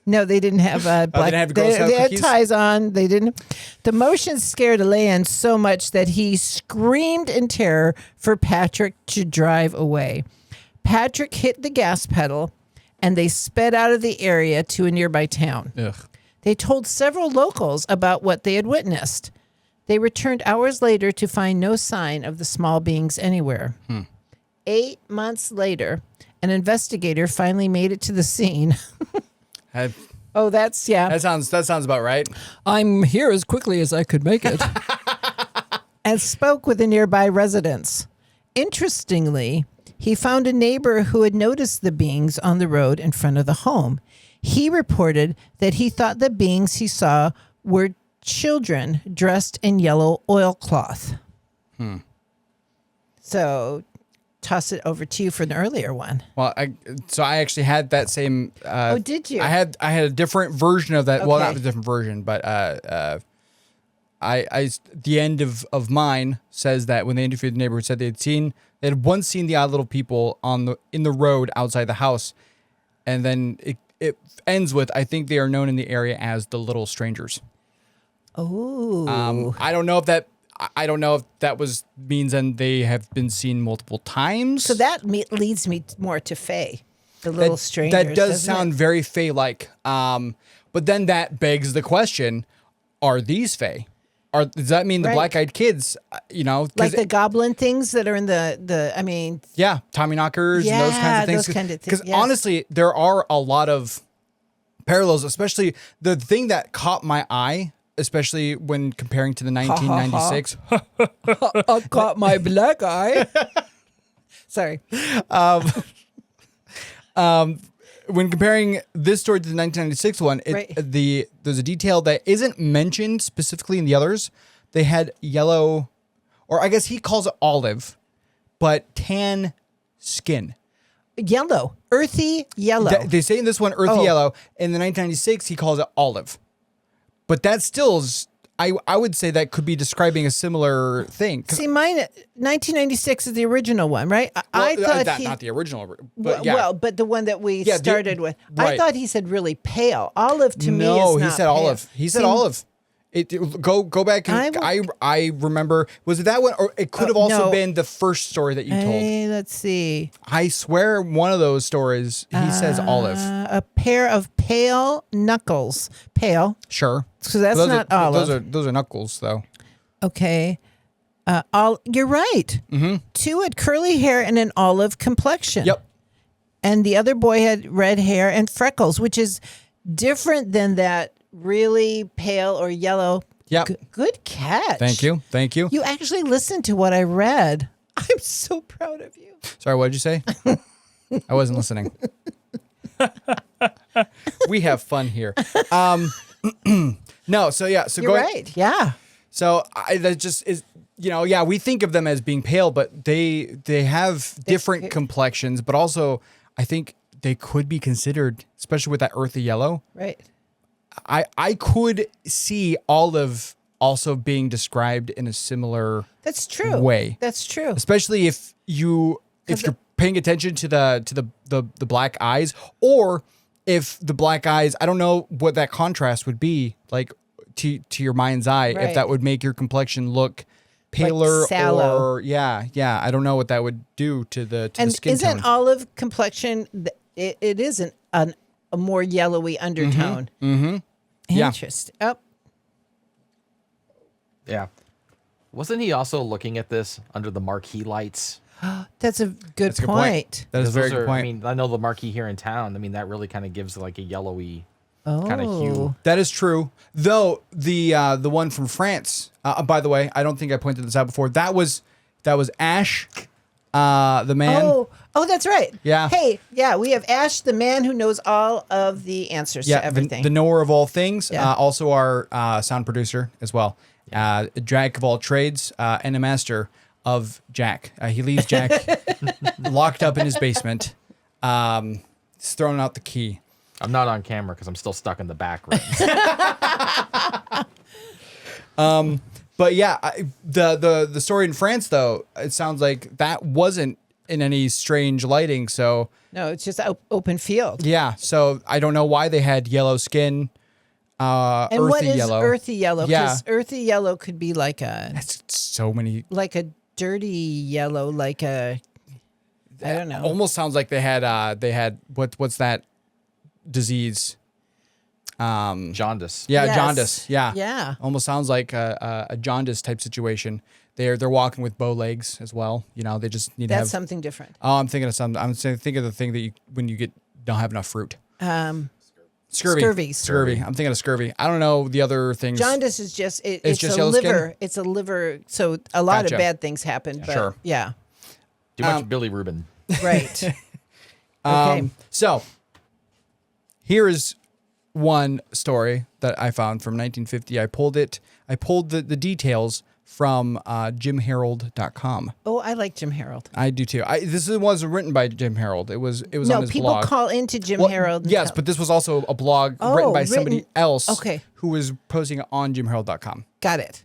No, they didn't have black. they didn't have Girl Scout they had cookies? ties on. They didn't. The motion scared Elaine so much that he screamed in terror for Patrick to drive away. Patrick hit the gas pedal, and they sped out of the area to a nearby town. Ugh. They told several locals about what they had witnessed. They returned hours later to find no sign of the small beings anywhere. 8 months later, an investigator finally made it to the scene. Oh, that's, yeah. That sounds about right. I'm here as quickly as I could make it. And spoke with the nearby residents. Interestingly, he found a neighbor who had noticed the beings on the road in front of the home. He reported that he thought the beings he saw were children dressed in yellow oilcloth. So toss it over to you for an earlier one. Well, I actually had that same. Oh, did you? I had a different version of that. Well, Okay. not a different version, but the end of mine says that when they interviewed the neighbor, said they had once seen the odd little people in the road outside the house, and then it ends with, I think they are known in the area as the Little Strangers. Oh. I don't know if that means then they have been seen multiple times. So that leads me more to Faye, the little strangers. That does doesn't sound it? very Fae-like. But then that begs the question: are these Fae? Does that mean the Right. black-eyed kids? 'Cause Like the goblin things that are in the I mean, yeah, Tommy knockers and those kinds Yeah, of things. those kind of things, Because yes. honestly, there are a lot of parallels, especially the thing that caught my eye, especially when comparing to the 1996. I caught my black eye. Sorry. When comparing this story to the 1996 one, Right. There's a detail that isn't mentioned specifically in the others. They had yellow, or I guess he calls it olive, but tan skin. Yellow. Earthy yellow. They say in this one earthy Oh. yellow. In the 1996, he calls it olive. But that still is, I would say that could be describing a similar thing. 'Cause- See, mine 1996 is the original one, right? I well, thought not the original, but yeah. well, but the one that we Yeah, started with. I right. thought he said really pale. Olive to me is No, not he said pale. olive. He said olive. Go back and I remember, was it that one, or it could have also no. been the first story that you told. Hey, let's see. I swear one of those stories he says olive. A pair of pale knuckles. Pale. Sure. So that's Those not are, olive. Those are knuckles though. Okay. You're right. Mm-hmm. 2 had curly hair and an olive complexion. Yep. And the other boy had red hair and freckles, which is different than that really pale or yellow. Yep. Good catch. Thank you. You actually listened to what I read. I'm so proud of you. Sorry, what did you say? I wasn't listening. We have fun here. No, so yeah, so You're right. Yeah. So that just is, we think of them as being pale, but they have different complexions, but also I think they could be considered, especially with that earthy yellow. Right. I could see olive also being described in a similar That's true. way. That's true. Especially if you're paying attention to the black eyes, or if the black eyes, I don't know what that contrast would be like to your mind's eye, Right. if that would make your complexion look paler, like sallow. or I don't know what that would do to the skin isn't tone. olive complexion? It isn't a more yellowy undertone. Mm-hmm. Yeah. Interesting. Oh, Yeah. Wasn't he also looking at this under the marquee lights? that's a good That's a good point. That is a very good point. I mean, I know the marquee here in town. I mean, that really kind of gives like a yellowy kind of hue. Oh. That is true. Though the one from France, by the way, I don't think I pointed this out before. That was Ash, the man. Oh, that's right. Yeah. Hey, yeah, we have Ash, the man who knows all of the answers to everything. The knower of all things. Yeah. Also our sound producer as well. A jack of all trades and a master of Jack. He leaves Jack locked up in his basement. He's throwing out the key. I'm not on camera because I'm still stuck in the back room. But yeah, the story in France, though, it sounds like that wasn't in any strange lighting. So no, it's just open field. yeah, so I don't know why they had yellow skin, And earthy what is yellow. earthy yellow? Yeah. Because earthy yellow could be like a That's so many. dirty yellow, like a I don't know. Almost sounds like they had what's that disease? Jaundice. Yeah, Yes. jaundice. Yeah, Yeah. Almost sounds like a jaundice type situation. They're walking with bow legs as well. They just need to That's have. something different. Oh, I'm thinking of something. I'm thinking of the thing that when you don't have enough fruit. Scurvy. Scurvy. I'm thinking of scurvy. I don't know the other things. Jaundice is just it's just a yellow skin? liver. It's a liver. So a lot Gotcha. of bad things happen. But Sure. yeah. Too much Billy Rubin. Right. Okay. So here is one story that I found from 1950. I pulled the details from jimharold.com. Oh, I like Jim Harold. I do too. This wasn't written by Jim Harold. It was on No, his people blog. call into Jim Well, Harold. and yes, tell- but this was also a blog written by somebody else okay. who was posting it on jimharold.com. Got it.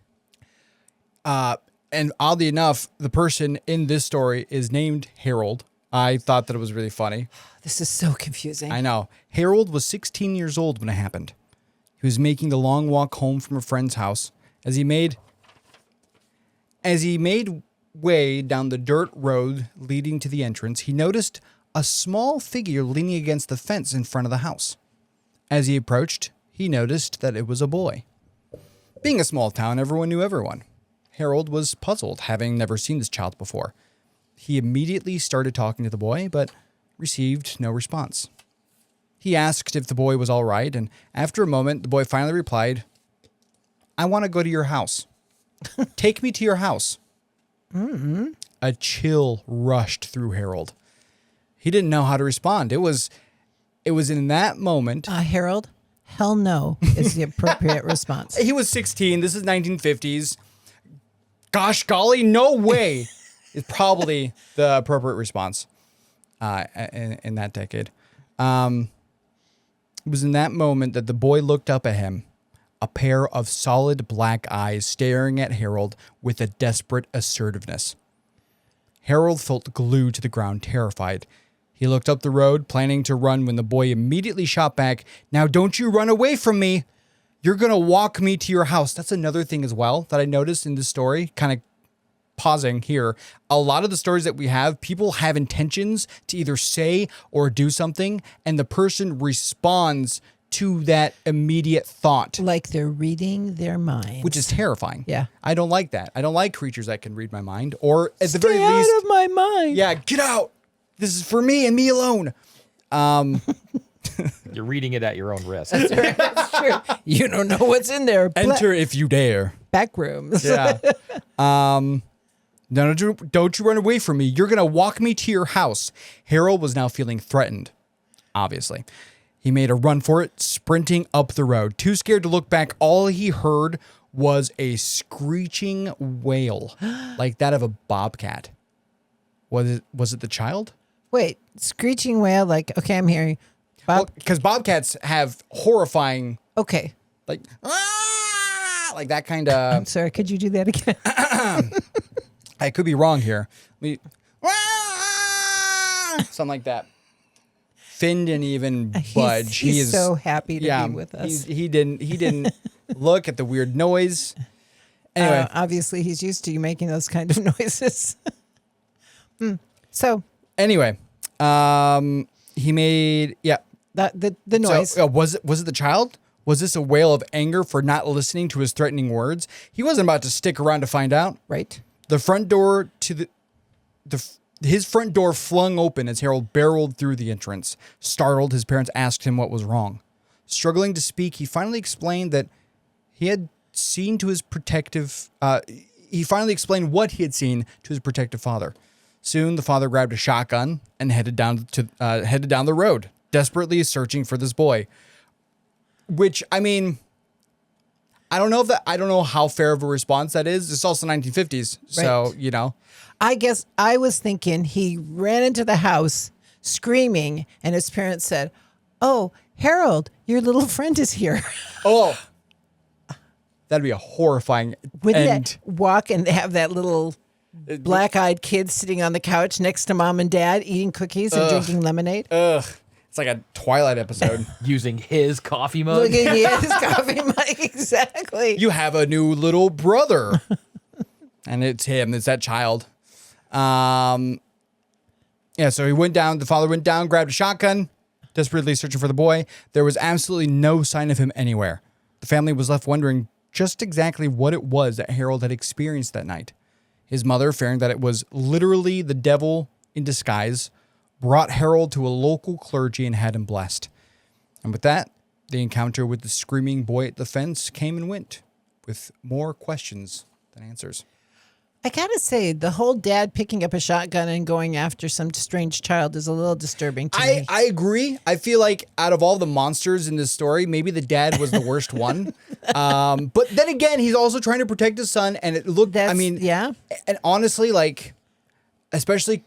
And oddly enough, the person in this story is named Harold. I thought that it was really funny. This is so confusing. I know. Harold was 16 years old when it happened. He was making the long walk home from a friend's house. As he made way down the dirt road leading to the entrance, he noticed a small figure leaning against the fence in front of the house. As he approached, he noticed that it was a boy. Being a small town, everyone knew everyone. Harold was puzzled, having never seen this child before. He immediately started talking to the boy, but received no response. He asked if the boy was all right, and after a moment, the boy finally replied, "I want to go to your house. Take me to your house." Mm-hmm. A chill rushed through Harold. He didn't know how to respond. It was in that moment. Harold, hell no is the appropriate response. He was 16. This is 1950s. Gosh golly, no way is probably the appropriate response in that decade. It was in that moment that the boy looked up at him, a pair of solid black eyes staring at Harold with a desperate assertiveness. Harold felt glued to the ground, terrified. He looked up the road, planning to run, when the boy immediately shot back, "Now don't you run away from me. You're going to walk me to your house." That's another thing as well that I noticed in this story, kind of pausing here. A lot of the stories that we have, people have intentions to either say or do something, and the person responds to that immediate thought, Like they're reading their minds. which is terrifying. Yeah. I don't like that. I don't like creatures that can read my mind, or at Stay the very out least, of my mind. yeah, get out. This is for me and me alone. You're reading it at your own risk. That's true. You don't know what's in there. Enter if you dare. Back rooms. Yeah. No, don't you run away from me. You're going to walk me to your house. Harold was now feeling threatened, obviously. He made a run for it, sprinting up the road. Too scared to look back, all he heard was a screeching wail, like that of a bobcat. Was it the child? Wait, screeching whale, like, okay, I'm hearing. Because bobcats have horrifying, Okay. like, like that kind of. I'm sorry, could you do that again? I could be wrong here. Something like that. Finn didn't even budge. He's so happy to be with us. He didn't look at the weird noise. Anyway, Obviously, he's used to you making those kind of noises. So anyway, he made the noise. So, was it the child? Was this a wail of anger for not listening to his threatening words? He wasn't about to stick around to find out. Right. The front door to his front door flung open as Harold barreled through the entrance. Startled, his parents asked him what was wrong. Struggling to speak, he finally explained that he had seen to his protective. He finally explained what he had seen to his protective father. Soon, the father grabbed a shotgun and headed down the road, desperately searching for this boy. Which, I mean, I don't know how fair of a response that is. It's also 1950s, so Right. you know. I guess I was thinking he ran into the house screaming, and his parents said, "Oh, Harold, your little friend is here." Oh, that'd be a horrifying Wouldn't end. that walk and have that little black-eyed kid sitting on the couch next to mom and dad eating cookies and drinking lemonade? Ugh, it's like a Twilight episode. Using his coffee mug. Look at his coffee mug, exactly. You have a new little brother, and it's him. It's that child. Yeah. So he went down. The father went down, grabbed a shotgun, desperately searching for the boy. There was absolutely no sign of him anywhere. The family was left wondering just exactly what it was that Harold had experienced that night. His mother, fearing that it was literally the devil in disguise, brought Harold to a local clergy and had him blessed. And with that, the encounter with the screaming boy at the fence came and went, with more questions than answers. I gotta say, the whole dad picking up a shotgun and going after some strange child is a little disturbing to me. I agree. I feel like out of all the monsters in this story, maybe the dad was the worst one. But then again, he's also trying to protect his son, and it looked. Yeah. And honestly, like, especially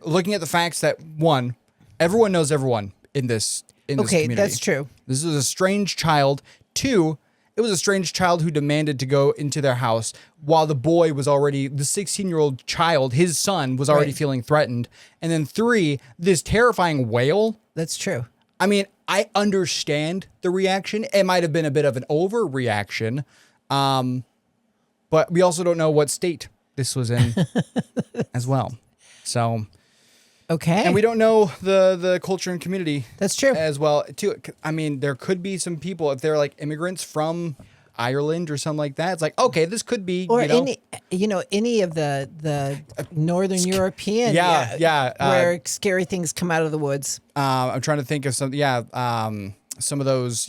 looking at the facts that one, everyone knows everyone in this community. That's true. This is a strange child. Two, it was a strange child who demanded to go into their house while the boy was already, the 16-year-old child, his son, was already feeling threatened. And then three, this terrifying wail. That's true. I mean, I understand the reaction. It might have been a bit of an overreaction. But we also don't know what state this was in as well. So... Okay. And we don't know the culture and community. That's true. As well, too. I mean, there could be some people, if they're like immigrants from Ireland or something like that. It's like, okay, this could be, or any of the Northern European, where scary things come out of the woods. I'm trying to think of some of those,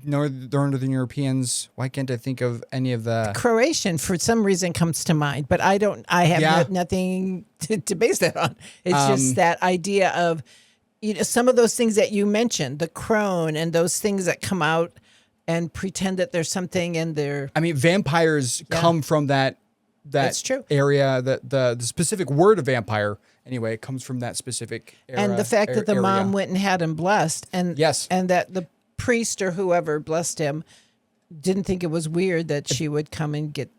Northern Europeans. Why can't I think of any of the Croatian for some reason comes to mind, but I have nothing to base that on. It's just that idea of some of those things that you mentioned, the crone and those things that come out and pretend that there's something in there. I mean, vampires come from that That's true. area. That the specific word of vampire, anyway, it comes from that specific era, And the fact that the area. mom went and had him blessed, and that the priest or whoever blessed him didn't think it was weird that she would come and get.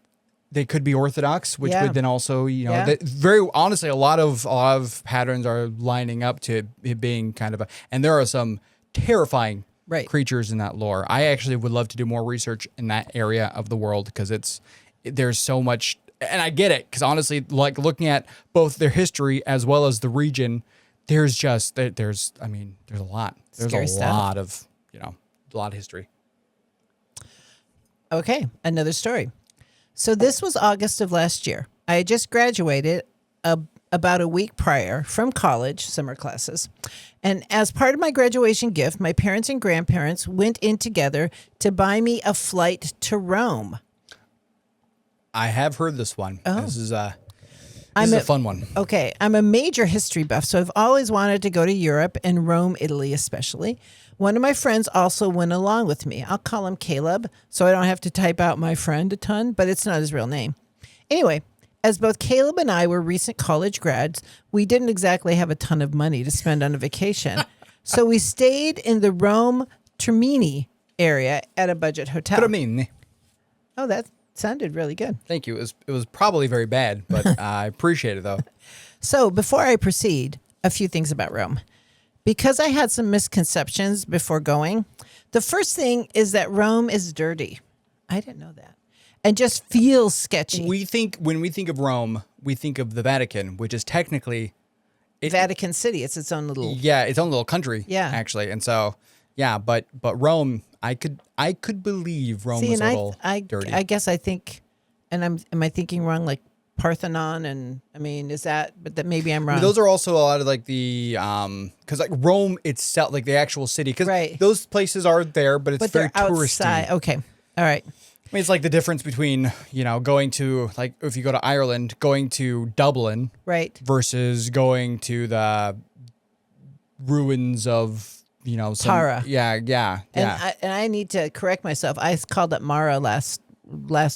They could be Orthodox, which would then also, very honestly, a lot of patterns are lining up to it being kind of and there are some terrifying creatures in that lore. I actually would love to do more research in that area of the world because there's so much, and I get it because honestly, like looking at both their history as well as the region, there's just there's I mean, there's a lot. There's Scary a stuff. lot of, a lot of history. Okay, another story. So this was August of last year. I had just graduated about a week prior from college, summer classes. And as part of my graduation gift, my parents and grandparents went in together to buy me a flight to Rome. I have heard this one. Oh. This is a fun one. Okay, I'm a major history buff, so I've always wanted to go to Europe and Rome, Italy especially. One of my friends also went along with me. I'll call him Caleb, so I don't have to type out my friend a ton, but it's not his real name. Anyway, as both Caleb and I were recent college grads, we didn't exactly have a ton of money to spend on a vacation. So we stayed in the Rome Termini area at a budget hotel. Termini. Oh, that sounded really good. Thank you. It was probably very bad, but I appreciate it though. So before I proceed, a few things about Rome. Because I had some misconceptions before going, the first thing is that Rome is dirty. I didn't know that. And just feels sketchy. When we think of Rome, we think of the Vatican, which is technically Vatican City. It's its own little... its own little country. Yeah. Actually. And so, but Rome, I could believe Rome was a little dirty. I guess I think, and am I thinking wrong? Like Parthenon, and I mean, is that? But that maybe I'm wrong. Those are also a lot of like the because like Rome itself, like the actual city, because those places are there, but it's very touristy. Outside. Okay, all right. I mean, it's like the difference between going to, like, if you go to Ireland, going to Dublin, right, versus going to the ruins of Tara. Yeah. And I need to correct myself. I called it Mara last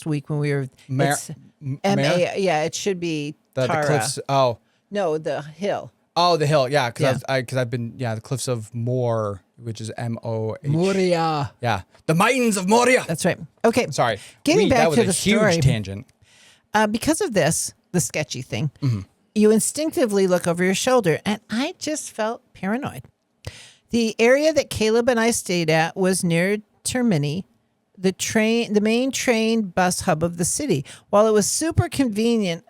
week when we were. It's M-A. Yeah, it should be the Tara. cliffs. Oh no, the hill. Oh, the hill. Yeah, because I've been the cliffs of Moher, which is M-O-H. Moria. Yeah, the Mountains of Moria. That's right. Okay, sorry. Getting back to the story. Huge tangent. Because of this, the sketchy thing, you instinctively look over your shoulder, and I just felt paranoid. The area that Caleb and I stayed at was near Termini, the main train bus hub of the city. While it was a super convenient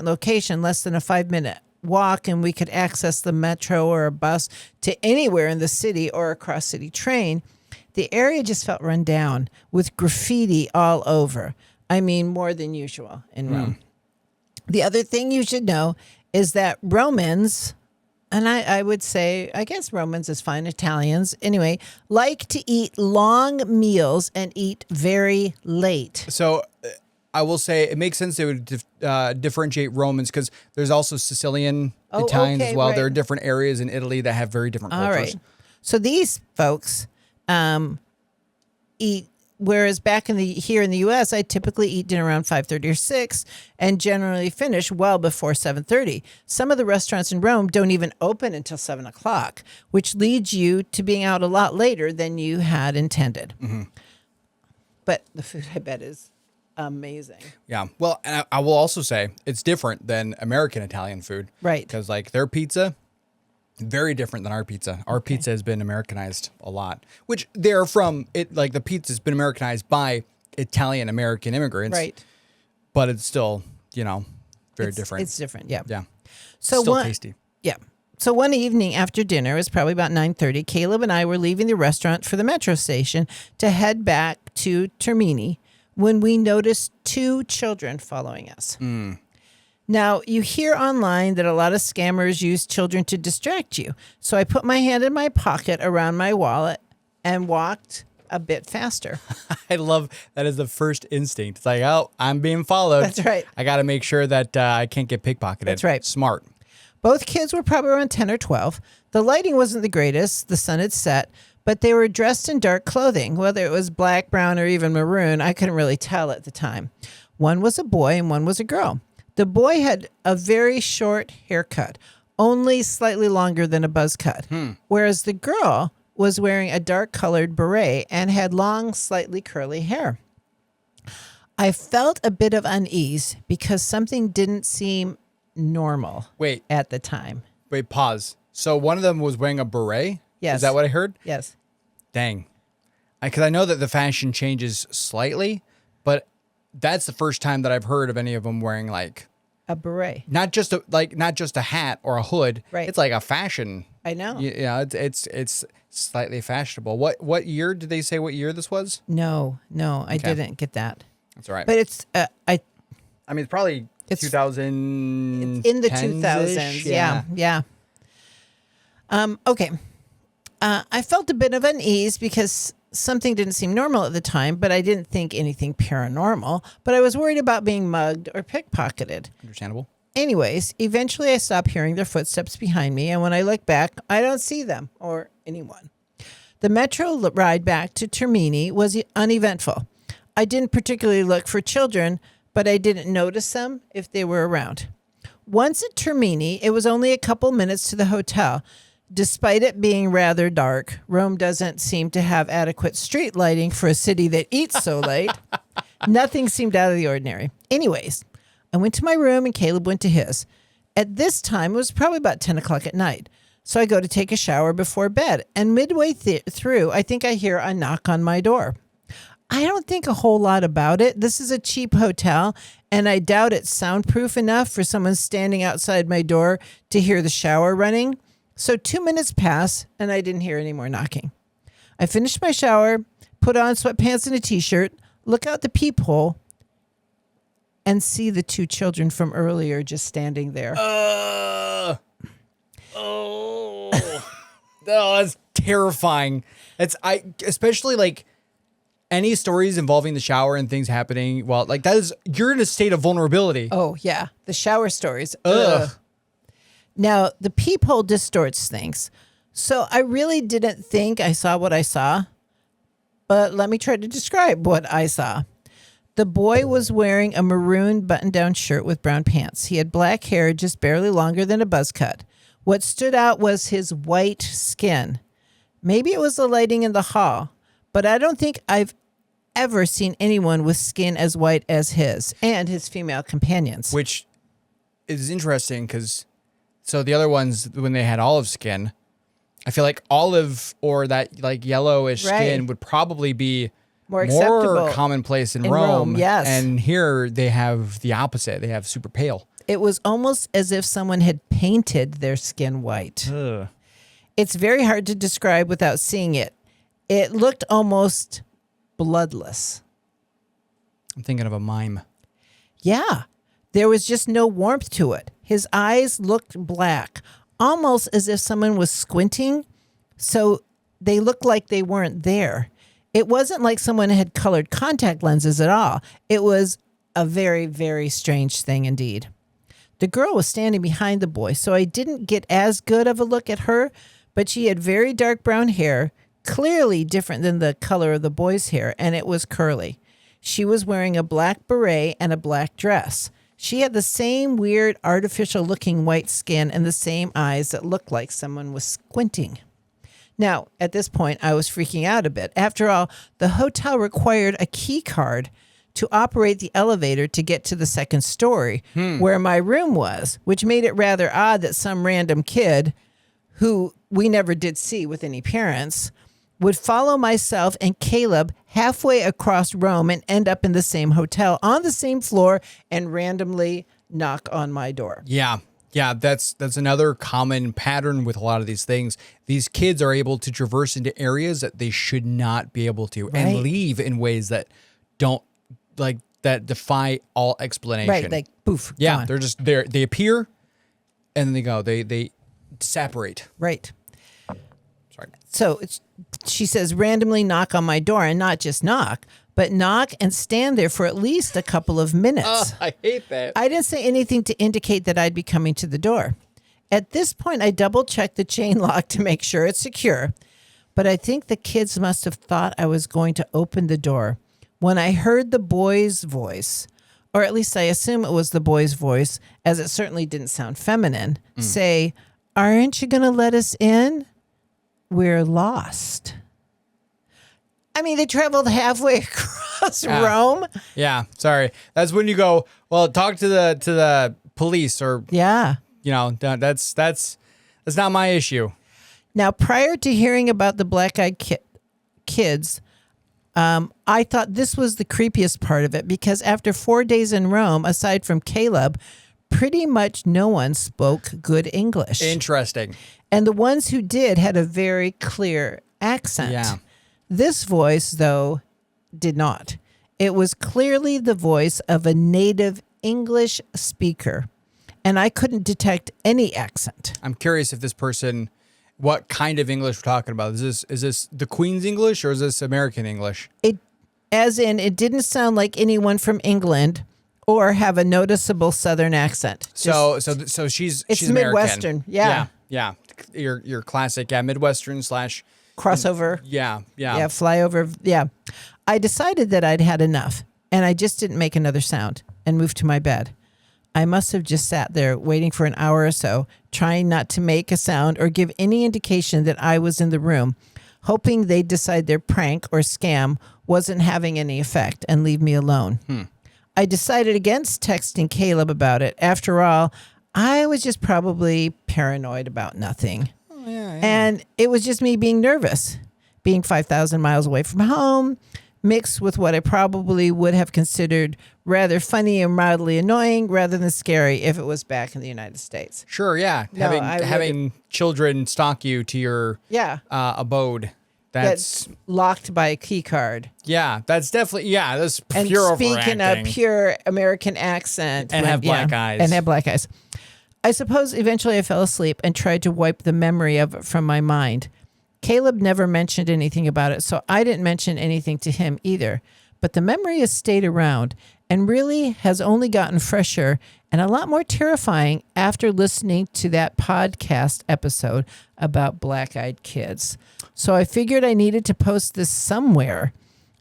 location, less than a 5-minute walk, and we could access the metro or a bus to anywhere in the city or a cross-city train, the area just felt run down with graffiti all over. I mean, more than usual in Rome. The other thing you should know is that Romans, and I would say, I guess Romans is fine, Italians, anyway, like to eat long meals and eat very late. So I will say it makes sense they would differentiate Romans because there's also Sicilian Italians as well. Right. There are different areas in Italy that have very different cultures. All right. So these folks eat, whereas here in the U.S., I typically eat dinner around 5:30 or 6 and generally finish well before 7:30. Some of the restaurants in Rome don't even open until 7 o'clock, which leads you to being out a lot later than you had intended. But the food, I bet, is amazing. Yeah. Well, and I will also say it's different than American Italian food. Right. Because like their pizza, very different than our pizza. Our pizza has been Americanized a lot, which they're from it. Like the pizza's been Americanized by Italian American immigrants. Right. But it's still, very different. It's different. Yeah. Yeah. So still tasty. Yeah. So one evening after dinner, it was probably about 9:30, Caleb and I were leaving the restaurant for the metro station to head back to Termini when we noticed 2 children following us. Now, you hear online that a lot of scammers use children to distract you. So I put my hand in my pocket around my wallet and walked a bit faster. I love that is the first instinct. It's like, oh, I'm being followed. That's right. I got to make sure that I can't get pickpocketed. That's right. Smart. Both kids were probably around 10 or 12. The lighting wasn't the greatest. The sun had set, but they were dressed in dark clothing. Whether it was black, brown, or even maroon, I couldn't really tell at the time. One was a boy and one was a girl. The boy had a very short haircut, only slightly longer than a buzz cut, whereas the girl was wearing a dark-colored beret and had long, slightly curly hair. I felt a bit of unease because something didn't seem normal at the time. Wait, pause. So one of them was wearing a beret? Yes. Is that what I heard? Yes. Dang. Because I know that the fashion changes slightly, but that's the first time that I've heard of any of them wearing like A beret. Not just a hat or a hood. Right. It's like a fashion. I know. Yeah, it's slightly fashionable. What year did they say? What year this was? No, I didn't get that. That's all right. But it's I mean, it's probably 2000. It's in the 2000s. Yeah. Okay. I felt a bit of unease because something didn't seem normal at the time, but I didn't think anything paranormal. But I was worried about being mugged or pickpocketed. Understandable. Anyways, eventually I stopped hearing their footsteps behind me, and when I look back, I don't see them or anyone. The metro ride back to Termini was uneventful. I didn't particularly look for children, but I didn't notice them if they were around. Once at Termini, it was only a couple minutes to the hotel. Despite it being rather dark, Rome doesn't seem to have adequate street lighting for a city that eats so late. Nothing seemed out of the ordinary. Anyways, I went to my room and Caleb went to his. At this time, it was probably about 10 o'clock at night. So I go to take a shower before bed. And midway through, I think I hear a knock on my door. I don't think a whole lot about it. This is a cheap hotel, and I doubt it's soundproof enough for someone standing outside my door to hear the shower running. So 2 minutes pass, and I didn't hear any more knocking. I finished my shower, put on sweatpants and a t-shirt, look out the peephole, and see the two children from earlier just standing there. That's terrifying. Especially like any stories involving the shower and things happening. Well, like you're in a state of vulnerability. Oh, yeah. The shower stories. Ugh. Now, the peephole distorts things. So I really didn't think I saw what I saw. But let me try to describe what I saw. The boy was wearing a maroon button-down shirt with brown pants. He had black hair just barely longer than a buzz cut. What stood out was his white skin. Maybe it was the lighting in the hall, but I don't think I've ever seen anyone with skin as white as his and his female companions. Which is interesting because so the other ones, when they had olive skin, I feel like olive or that like yellowish skin would probably be more acceptable, commonplace in Rome. Yes. And here they have the opposite. They have super pale. It was almost as if someone had painted their skin white. Ugh. It's very hard to describe without seeing it. It looked almost bloodless. I'm thinking of a mime. Yeah. There was just no warmth to it. His eyes looked black, almost as if someone was squinting, so they looked like they weren't there. It wasn't like someone had colored contact lenses at all. It was a very, very strange thing indeed. The girl was standing behind the boy, so I didn't get as good of a look at her, but she had very dark brown hair, clearly different than the color of the boy's hair, and it was curly. She was wearing a black beret and a black dress. She had the same weird, artificial-looking white skin and the same eyes that looked like someone was squinting. Now, at this point, I was freaking out a bit. After all, the hotel required a key card to operate the elevator to get to the second story, where my room was, which made it rather odd that some random kid, who we never did see with any parents, would follow myself and Caleb halfway across Rome and end up in the same hotel on the same floor and randomly knock on my door. Yeah. Yeah, that's another common pattern with a lot of these things. These kids are able to traverse into areas that they should not be able to and leave in ways that don't like that defy all explanation. Right, like poof. Yeah, gone. they're just there. They appear and then they go. They separate. Right. Sorry. So she says randomly knock on my door, and not just knock, but knock and stand there for at least a couple of minutes. Oh, I hate that. I didn't say anything to indicate that I'd be coming to the door. At this point, I double-checked the chain lock to make sure it's secure, but I think the kids must have thought I was going to open the door when I heard the boy's voice, or at least I assume it was the boy's voice, as it certainly didn't sound feminine, say, "Aren't you going to let us in? We're lost." I mean, they traveled halfway across Rome. Yeah, sorry. That's when you go, well, talk to the police or you know, that's not my issue. Now, prior to hearing about the black-eyed kids, I thought this was the creepiest part of it because after 4 days in Rome, aside from Caleb, pretty much no one spoke good English. Interesting. And the ones who did had a very clear accent. Yeah. This voice, though, did not. It was clearly the voice of a native English speaker, and I couldn't detect any accent. I'm curious if this person, what kind of English we're talking about. Is this the Queen's English or is this American English? It didn't sound like anyone from England or have a noticeable Southern accent. So she's American. Midwestern. Yeah. Yeah. Your classic, Midwestern / Crossover. Yeah. Flyover. Yeah. I decided that I'd had enough, and I just didn't make another sound and moved to my bed. I must have just sat there waiting for an hour or so, trying not to make a sound or give any indication that I was in the room, hoping they'd decide their prank or scam wasn't having any effect and leave me alone. I decided against texting Caleb about it. After all, I was just probably paranoid about nothing. And it was just me being nervous, being 5,000 miles away from home, mixed with what I probably would have considered rather funny and mildly annoying rather than scary if it was back in the United States. Sure, yeah. No, Having children stalk you to your abode. That's locked by a key card. Yeah, that's definitely, that's And pure speaking overacting. a pure American accent. And have black eyes. And have black eyes. I suppose eventually I fell asleep and tried to wipe the memory of it from my mind. Caleb never mentioned anything about it, so I didn't mention anything to him either. But the memory has stayed around and really has only gotten fresher and a lot more terrifying after listening to that podcast episode about black-eyed kids. So I figured I needed to post this somewhere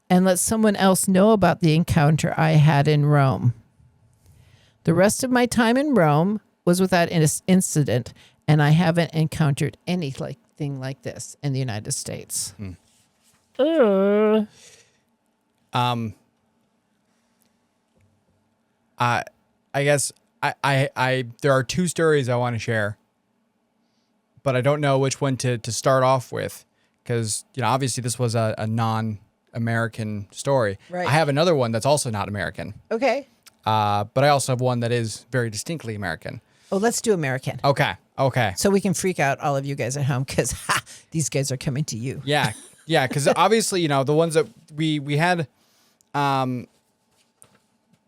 and let someone else know about the encounter I had in Rome. The rest of my time in Rome was without incident, and I haven't encountered anything like this in the United States. I guess I there are two stories I want to share, but I don't know which one to start off with because, obviously this was a non-American story. Right. I have another one that's also not American. Okay. But I also have one that is very distinctly American. Oh, let's do American. Okay. So we can freak out all of you guys at home because these guys are coming to you. Yeah. Because obviously, the ones that we had, the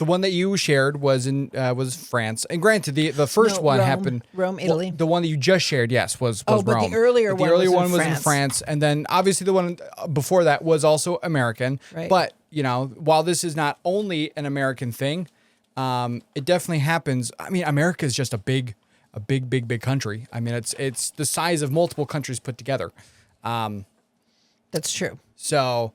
one that you shared was was France, and granted, the first one happened Rome, Italy. Well, the one that you just shared, yes, was but Rome. the earlier But one the earlier was in one was in France, and then obviously the one before that was also American. Right. But while this is not only an American thing, it definitely happens. I mean, America is just a big country. I mean, it's the size of multiple countries put together. That's true. So,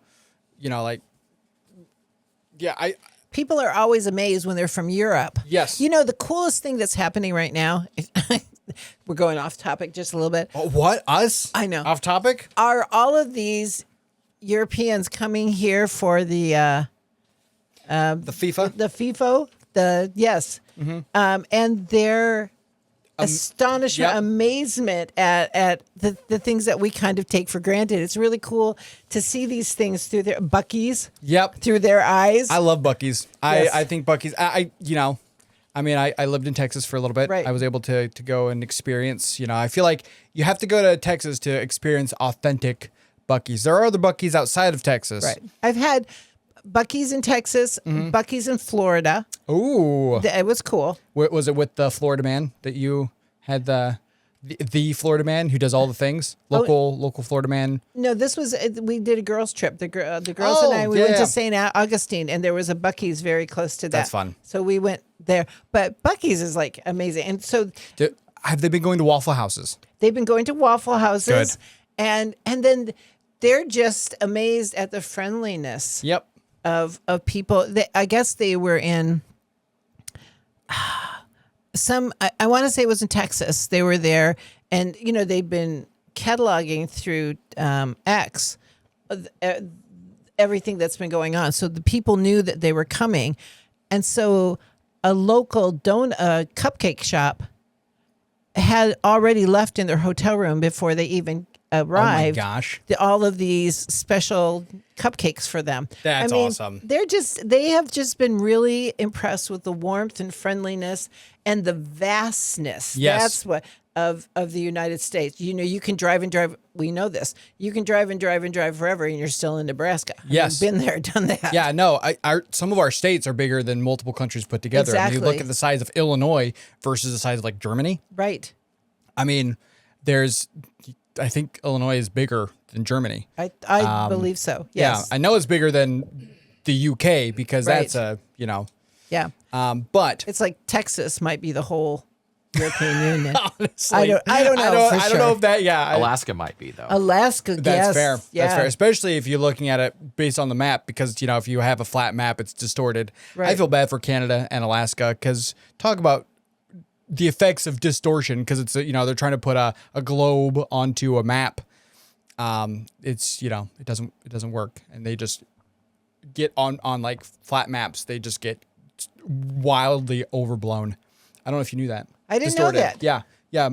People are always amazed when they're from Europe. Yes. The coolest thing that's happening right now, we're going off topic just a little bit, Oh, what? Us? I know. Off topic? are all of these Europeans coming here for the The FIFA? the FIFO, yes, and their astonishment, yep. amazement at the things that we kind of take for granted. It's really cool to see these things through their Buc-ee's, Yep. through their eyes. I love Buc-ee's. Yes. I think Buc-ee's, I lived in Texas for a little bit. Right. I was able to go and experience, I feel like you have to go to Texas to experience authentic Buc-ee's. There are other Buc-ee's outside of Texas. Right. I've had Buc-ee's in Texas, Buc-ee's in Florida. Ooh. It was cool. Was it with the Florida man that you had the Florida man who does all the things? Local Florida man. No, this was, we did a girls trip. The girls and I, we went to St. Augustine, and there was a Buc-ee's very close to that. That's fun. So we went there. But Buc-ee's is like amazing. And so Have they been going to Waffle Houses? they've been going to Waffle Houses. Good. And then they're just amazed at the friendliness Yep. of people. I guess they were in I want to say it was in Texas. They were there, and they've been cataloging through X everything that's been going on. So the people knew that they were coming, and so a local cupcake shop had already left in their hotel room before they even arrived, gosh. all of these special cupcakes for them. That's awesome. They have just been really impressed with the warmth and friendliness and the vastness. Yes. That's what of the United States. You know, you can drive and drive. We know this. You can drive and drive and drive forever, and you're still in Nebraska. Yes. Been there, done that. Yeah, no, some of our states are bigger than multiple countries put together. Exactly. I mean, you look at the size of Illinois versus the size of like Germany. Right. I mean, I think Illinois is bigger than Germany. I believe so. Yes. Yeah, I know it's bigger than the UK because Right. that's Yeah. but It's like Texas might be the whole European Union. honestly, I don't know. I don't know if that. Yeah, Alaska might be though. Alaska. that's yes. fair. Yeah. That's fair, especially if you're looking at it based on the map, because if you have a flat map, it's distorted. I Right. feel bad for Canada and Alaska because talk about the effects of distortion, because it's they're trying to put a globe onto a map. It's it doesn't work, and they just get on like flat maps. They just get wildly overblown. I don't know if you knew that. I didn't know that. Yeah.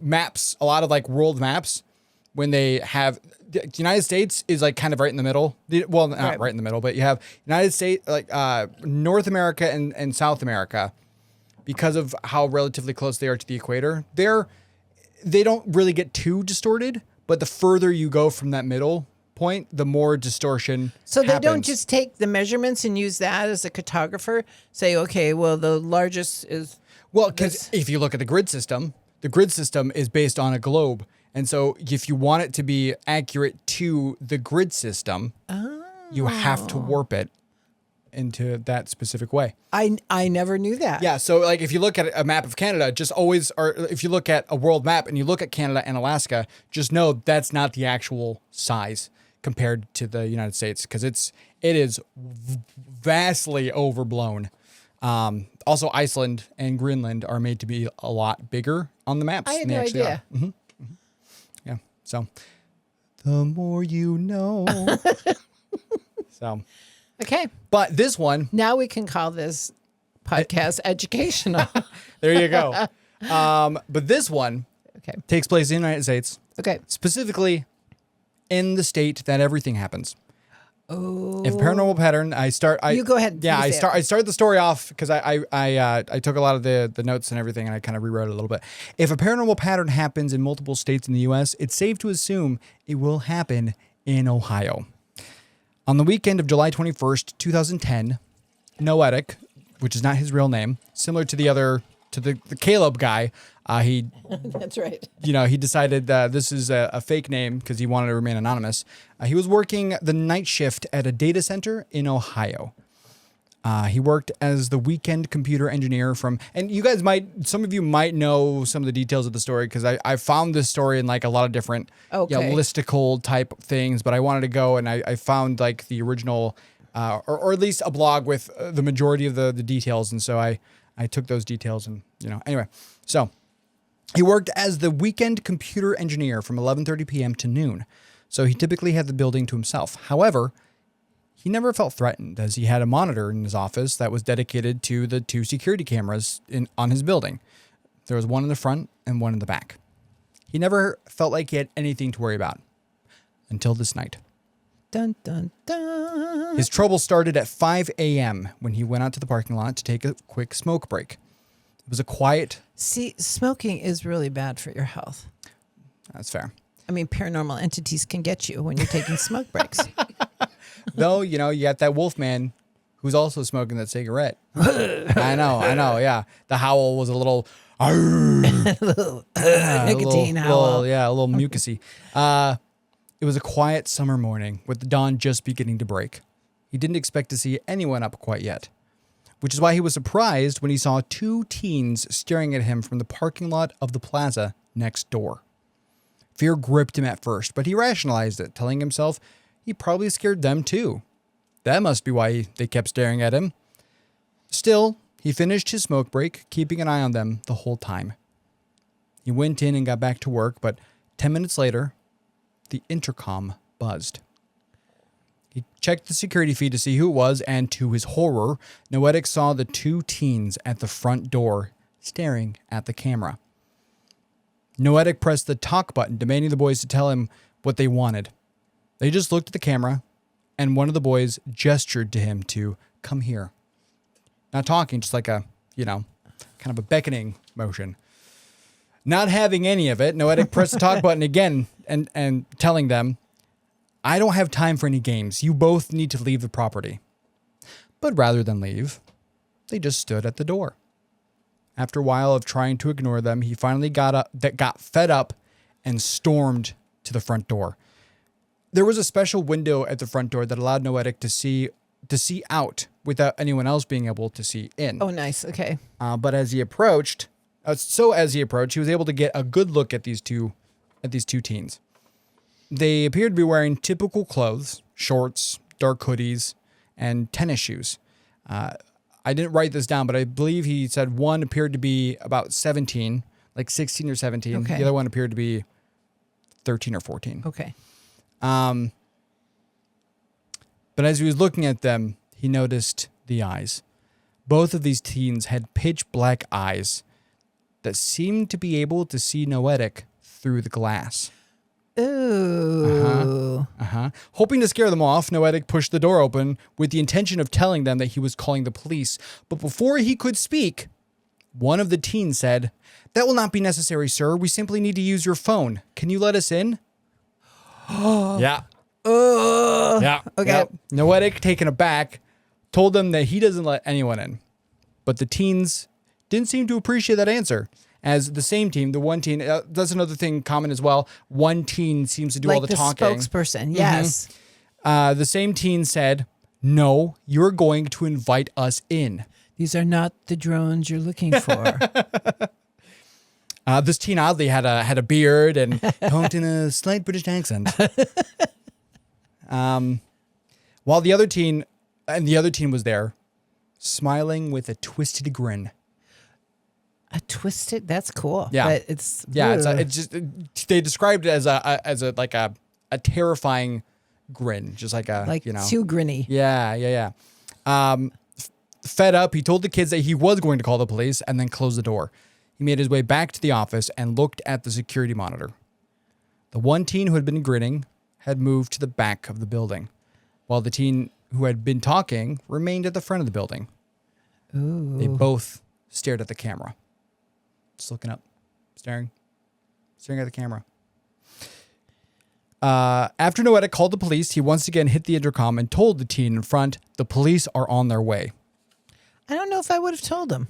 Maps, a lot of like world maps, when they have the United States is like kind of right in the middle. Well, not right in the middle, but you have United States, like North America and South America, because of how relatively close they are to the equator. They don't really get too distorted, but the further you go from that middle point, the more distortion So they don't happens. just take the measurements and use that as a cartographer. Say, okay, well, the largest is. Well, because if you look at the grid system is based on a globe. And so if you want it to be accurate to the grid system, you have to warp it into that specific way. I never knew that. Yeah, so like if you look at a map of Canada, or if you look at a world map and you look at Canada and Alaska, just know that's not the actual size compared to the United States, because it is vastly overblown. Also, Iceland and Greenland are made to be a lot bigger on the maps. I had than they no actually idea. are. Yeah, so the more you know. So, Okay. but this one, Now we can call this podcast educational. there you go. But this one Okay. takes place in the United States, Okay. specifically in the state that everything happens. Oh. If paranormal pattern, You go ahead. Yeah, You I say it. start the story off because I took a lot of the notes and everything, and I kind of rewrote it a little bit. If a paranormal pattern happens in multiple states in the U.S., it's safe to assume it will happen in Ohio. On the weekend of July 21st, 2010, Noetic, which is not his real name, similar to the Caleb guy, he That's right. he decided this is a fake name because he wanted to remain anonymous. He was working the night shift at a data center in Ohio. He worked as the weekend computer engineer and you guys some of you might know some of the details of the story, because I found this story in like a lot of different listicle type things, but I wanted to go and I found like the original, or at least a blog with the majority of the details. And so I took those details and, anyway, so he worked as the weekend computer engineer from 11:30 p.m. to noon. So he typically had the building to himself. However, he never felt threatened, as he had a monitor in his office that was dedicated to the 2 security cameras on his building. There was one in the front and one in the back. He never felt like he had anything to worry about until this night. Dun, dun, dun. His trouble started at 5 a.m. when he went out to the parking lot to take a quick smoke break. It was a quiet... See, smoking is really bad for your health. That's fair. I mean, paranormal entities can get you when you're taking smoke breaks. Though, you got that wolf man who's also smoking that cigarette. I know, yeah. The howl was a little... Nicotine howl. A little mucusy. It was a quiet summer morning with the dawn just beginning to break. He didn't expect to see anyone up quite yet, which is why he was surprised when he saw 2 teens staring at him from the parking lot of the plaza next door. Fear gripped him at first, but he rationalized it, telling himself he probably scared them too. That must be why they kept staring at him. Still, he finished his smoke break, keeping an eye on them the whole time. He went in and got back to work, but 10 minutes later, the intercom buzzed. He checked the security feed to see who it was, and to his horror, Noetic saw the 2 teens at the front door staring at the camera. Noetic pressed the talk button, demanding the boys to tell him what they wanted. They just looked at the camera, and one of the boys gestured to him to come here. Not talking, just like a, kind of a beckoning motion. Not having any of it, Noetic pressed the talk button again and telling them, I don't have time for any games. You both need to leave the property. But rather than leave, they just stood at the door. After a while of trying to ignore them, he finally got fed up and stormed to the front door. There was a special window at the front door that allowed Noetic to see out without anyone else being able to see in. Oh, nice. Okay. But as he approached, he was able to get a good look at these two teens. They appeared to be wearing typical clothes, shorts, dark hoodies, and tennis shoes. I didn't write this down, but I believe he said one appeared to be about 17, like 16 or 17. Okay. The other one appeared to be 13 or 14. Okay. But as he was looking at them, he noticed the eyes. Both of these teens had pitch black eyes that seemed to be able to see Noetic through the glass. Ooh. Hoping to scare them off, Noetic pushed the door open with the intention of telling them that he was calling the police. But before he could speak, one of the teens said, "That will not be necessary, sir. We simply need to use your phone. Can you let us in?" Yeah. Yeah. Okay. Yep. Noetic, taken aback, told them that he doesn't let anyone in. But the teens didn't seem to appreciate that answer. As the same team, the one teen, that's another thing common as well. One teen seems to do all the talking. Like the spokesperson, yes. The same teen said, "No, you're going to invite us in." These are not the drones you're looking for. This teen oddly had a beard and talked in a slight British accent. While the other teen was there, smiling with a twisted grin. A twisted, that's cool. Yeah. But it's they described it as a terrifying grin, just like too grinny. Yeah. Fed up, he told the kids that he was going to call the police and then closed the door. He made his way back to the office and looked at the security monitor. The one teen who had been grinning had moved to the back of the building, while the teen who had been talking remained at the front of the building. Ooh. They both stared at the camera. Just looking up, staring at the camera. After Noetic called the police, he once again hit the intercom and told the teen in front, the police are on their way. I don't know if I would have told him.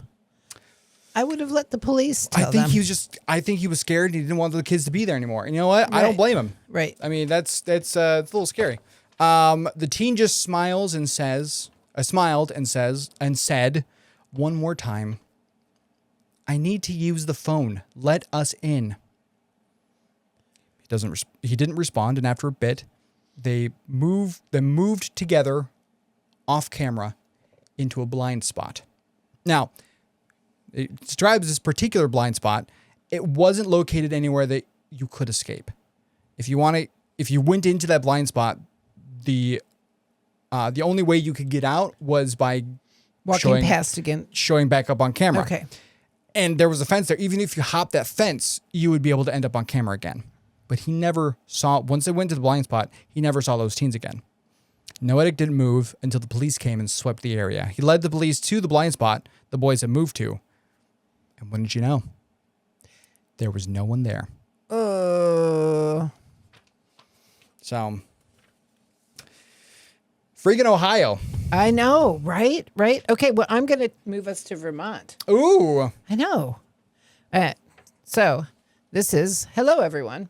I would have let the police tell them. I think he was scared and he didn't want the kids to be there anymore. And you know what? Right. I don't blame him. Right. I mean, it's a little scary. The teen just smiled and said one more time, "I need to use the phone. Let us in." He didn't respond, and after a bit, they moved together off camera into a blind spot. Now, it describes this particular blind spot. It wasn't located anywhere that you could escape. If you went into that blind spot, the only way you could get out was by Walking past again. showing back up on camera. Okay. And there was a fence there. Even if you hopped that fence, you would be able to end up on camera again. But he never saw, once they went to the blind spot, he never saw those teens again. Noetic didn't move until the police came and swept the area. He led the police to the blind spot the boys had moved to. And wouldn't you know, there was no one there. So, freaking Ohio. I know, right? Right? Okay, well, I'm going to move us to Vermont. Ooh. I know. All right. So, this is, hello, everyone.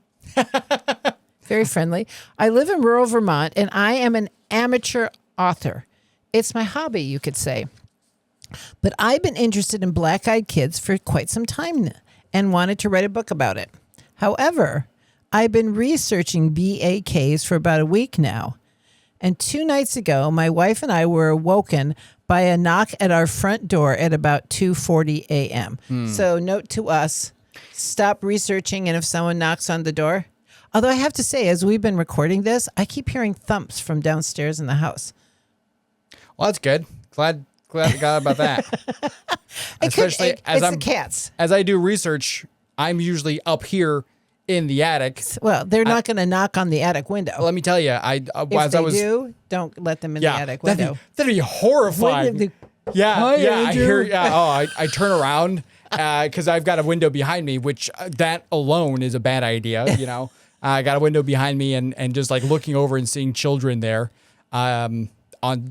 Very friendly. I live in rural Vermont, and I am an amateur author. It's my hobby, you could say. But I've been interested in black-eyed kids for quite some time and wanted to write a book about it. However, I've been researching BAKs for about a week now. And 2 nights ago, my wife and I were awoken by a knock at our front door at about 2:40 a.m. So note to us, stop researching, and if someone knocks on the door. Although I have to say, as we've been recording this, I keep hearing thumps from downstairs in the house. Well, that's good. Glad I got about that. Especially it's the cats. As I do research I'm usually up here in the attic. Well, they're not going to knock on the attic window. Let me tell you, If they do, don't let them in the attic window. That'd be horrifying. Yeah, I hear. I turn around because I've got a window behind me, which that alone is a bad idea. You know, I got a window behind me and just like looking over and seeing children there on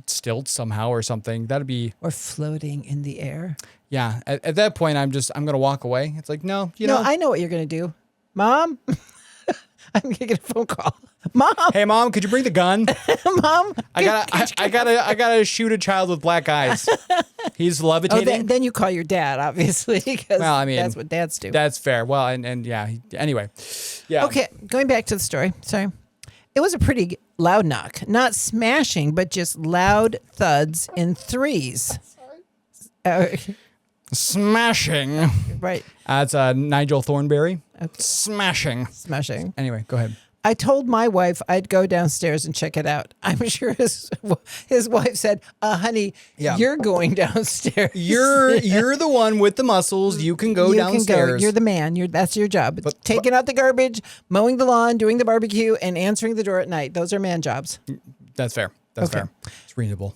stilts somehow or something. That'd be or floating in the air. Yeah, at that point, I'm gonna walk away. It's like no, I know what you're gonna do, Mom. I'm gonna get a phone call. Mom. Hey, Mom, could you bring the gun? Mom. I gotta shoot a child with black eyes. He's levitating. Then you call your dad, obviously, because that's what dads do. That's fair. Well, and yeah. Anyway, yeah. Okay, going back to the story. Sorry, it was a pretty loud knock, not smashing, but just loud thuds in threes. Smashing. Right. That's Nigel Thornberry. Okay. Smashing. Anyway, go ahead. I told my wife I'd go downstairs and check it out. I'm sure his wife said, honey, you're going downstairs. You're the one with the muscles. You can go downstairs. You're the man. That's your job. Taking out the garbage, mowing the lawn, doing the barbecue, and answering the door at night. Those are man jobs. That's fair. That's fair. It's reasonable.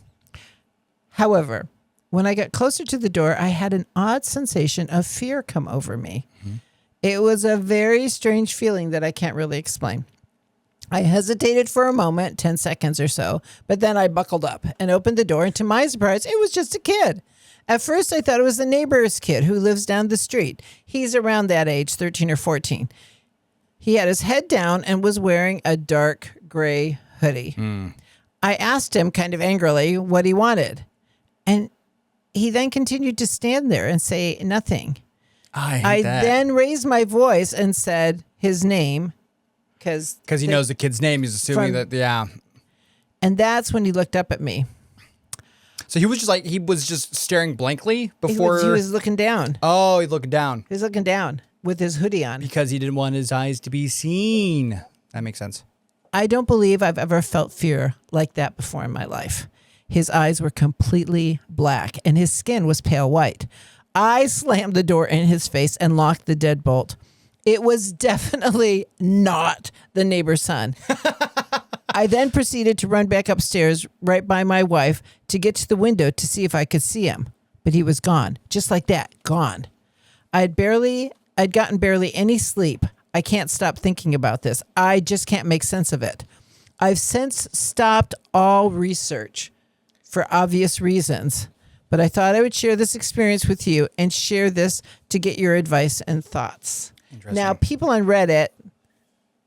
However, when I got closer to the door, I had an odd sensation of fear come over me. Mm-hmm. It was a very strange feeling that I can't really explain. I hesitated for a moment, 10 seconds or so, but then I buckled up and opened the door, and to my surprise, it was just a kid. At first, I thought it was the neighbor's kid who lives down the street. He's around that age, 13 or 14. He had his head down and was wearing a dark gray hoodie. I asked him kind of angrily what he wanted, and he then continued to stand there and say nothing. I then raised my voice and said his name. Because he knows the kid's name. He's assuming that. And that's when he looked up at me. So he was just staring blankly before. He was looking down. Oh, he's looking down. He's looking down with his hoodie on. Because he didn't want his eyes to be seen. That makes sense. I don't believe I've ever felt fear like that before in my life. His eyes were completely black and his skin was pale white. I slammed the door in his face and locked the deadbolt. It was definitely not the neighbor's son. I then proceeded to run back upstairs right by my wife to get to the window to see if I could see him. But he was gone. Just like that, gone. I'd gotten barely any sleep. I can't stop thinking about this. I just can't make sense of it. I've since stopped all research for obvious reasons, but I thought I would share this experience with you and share this to get your advice and thoughts. Now, people on Reddit,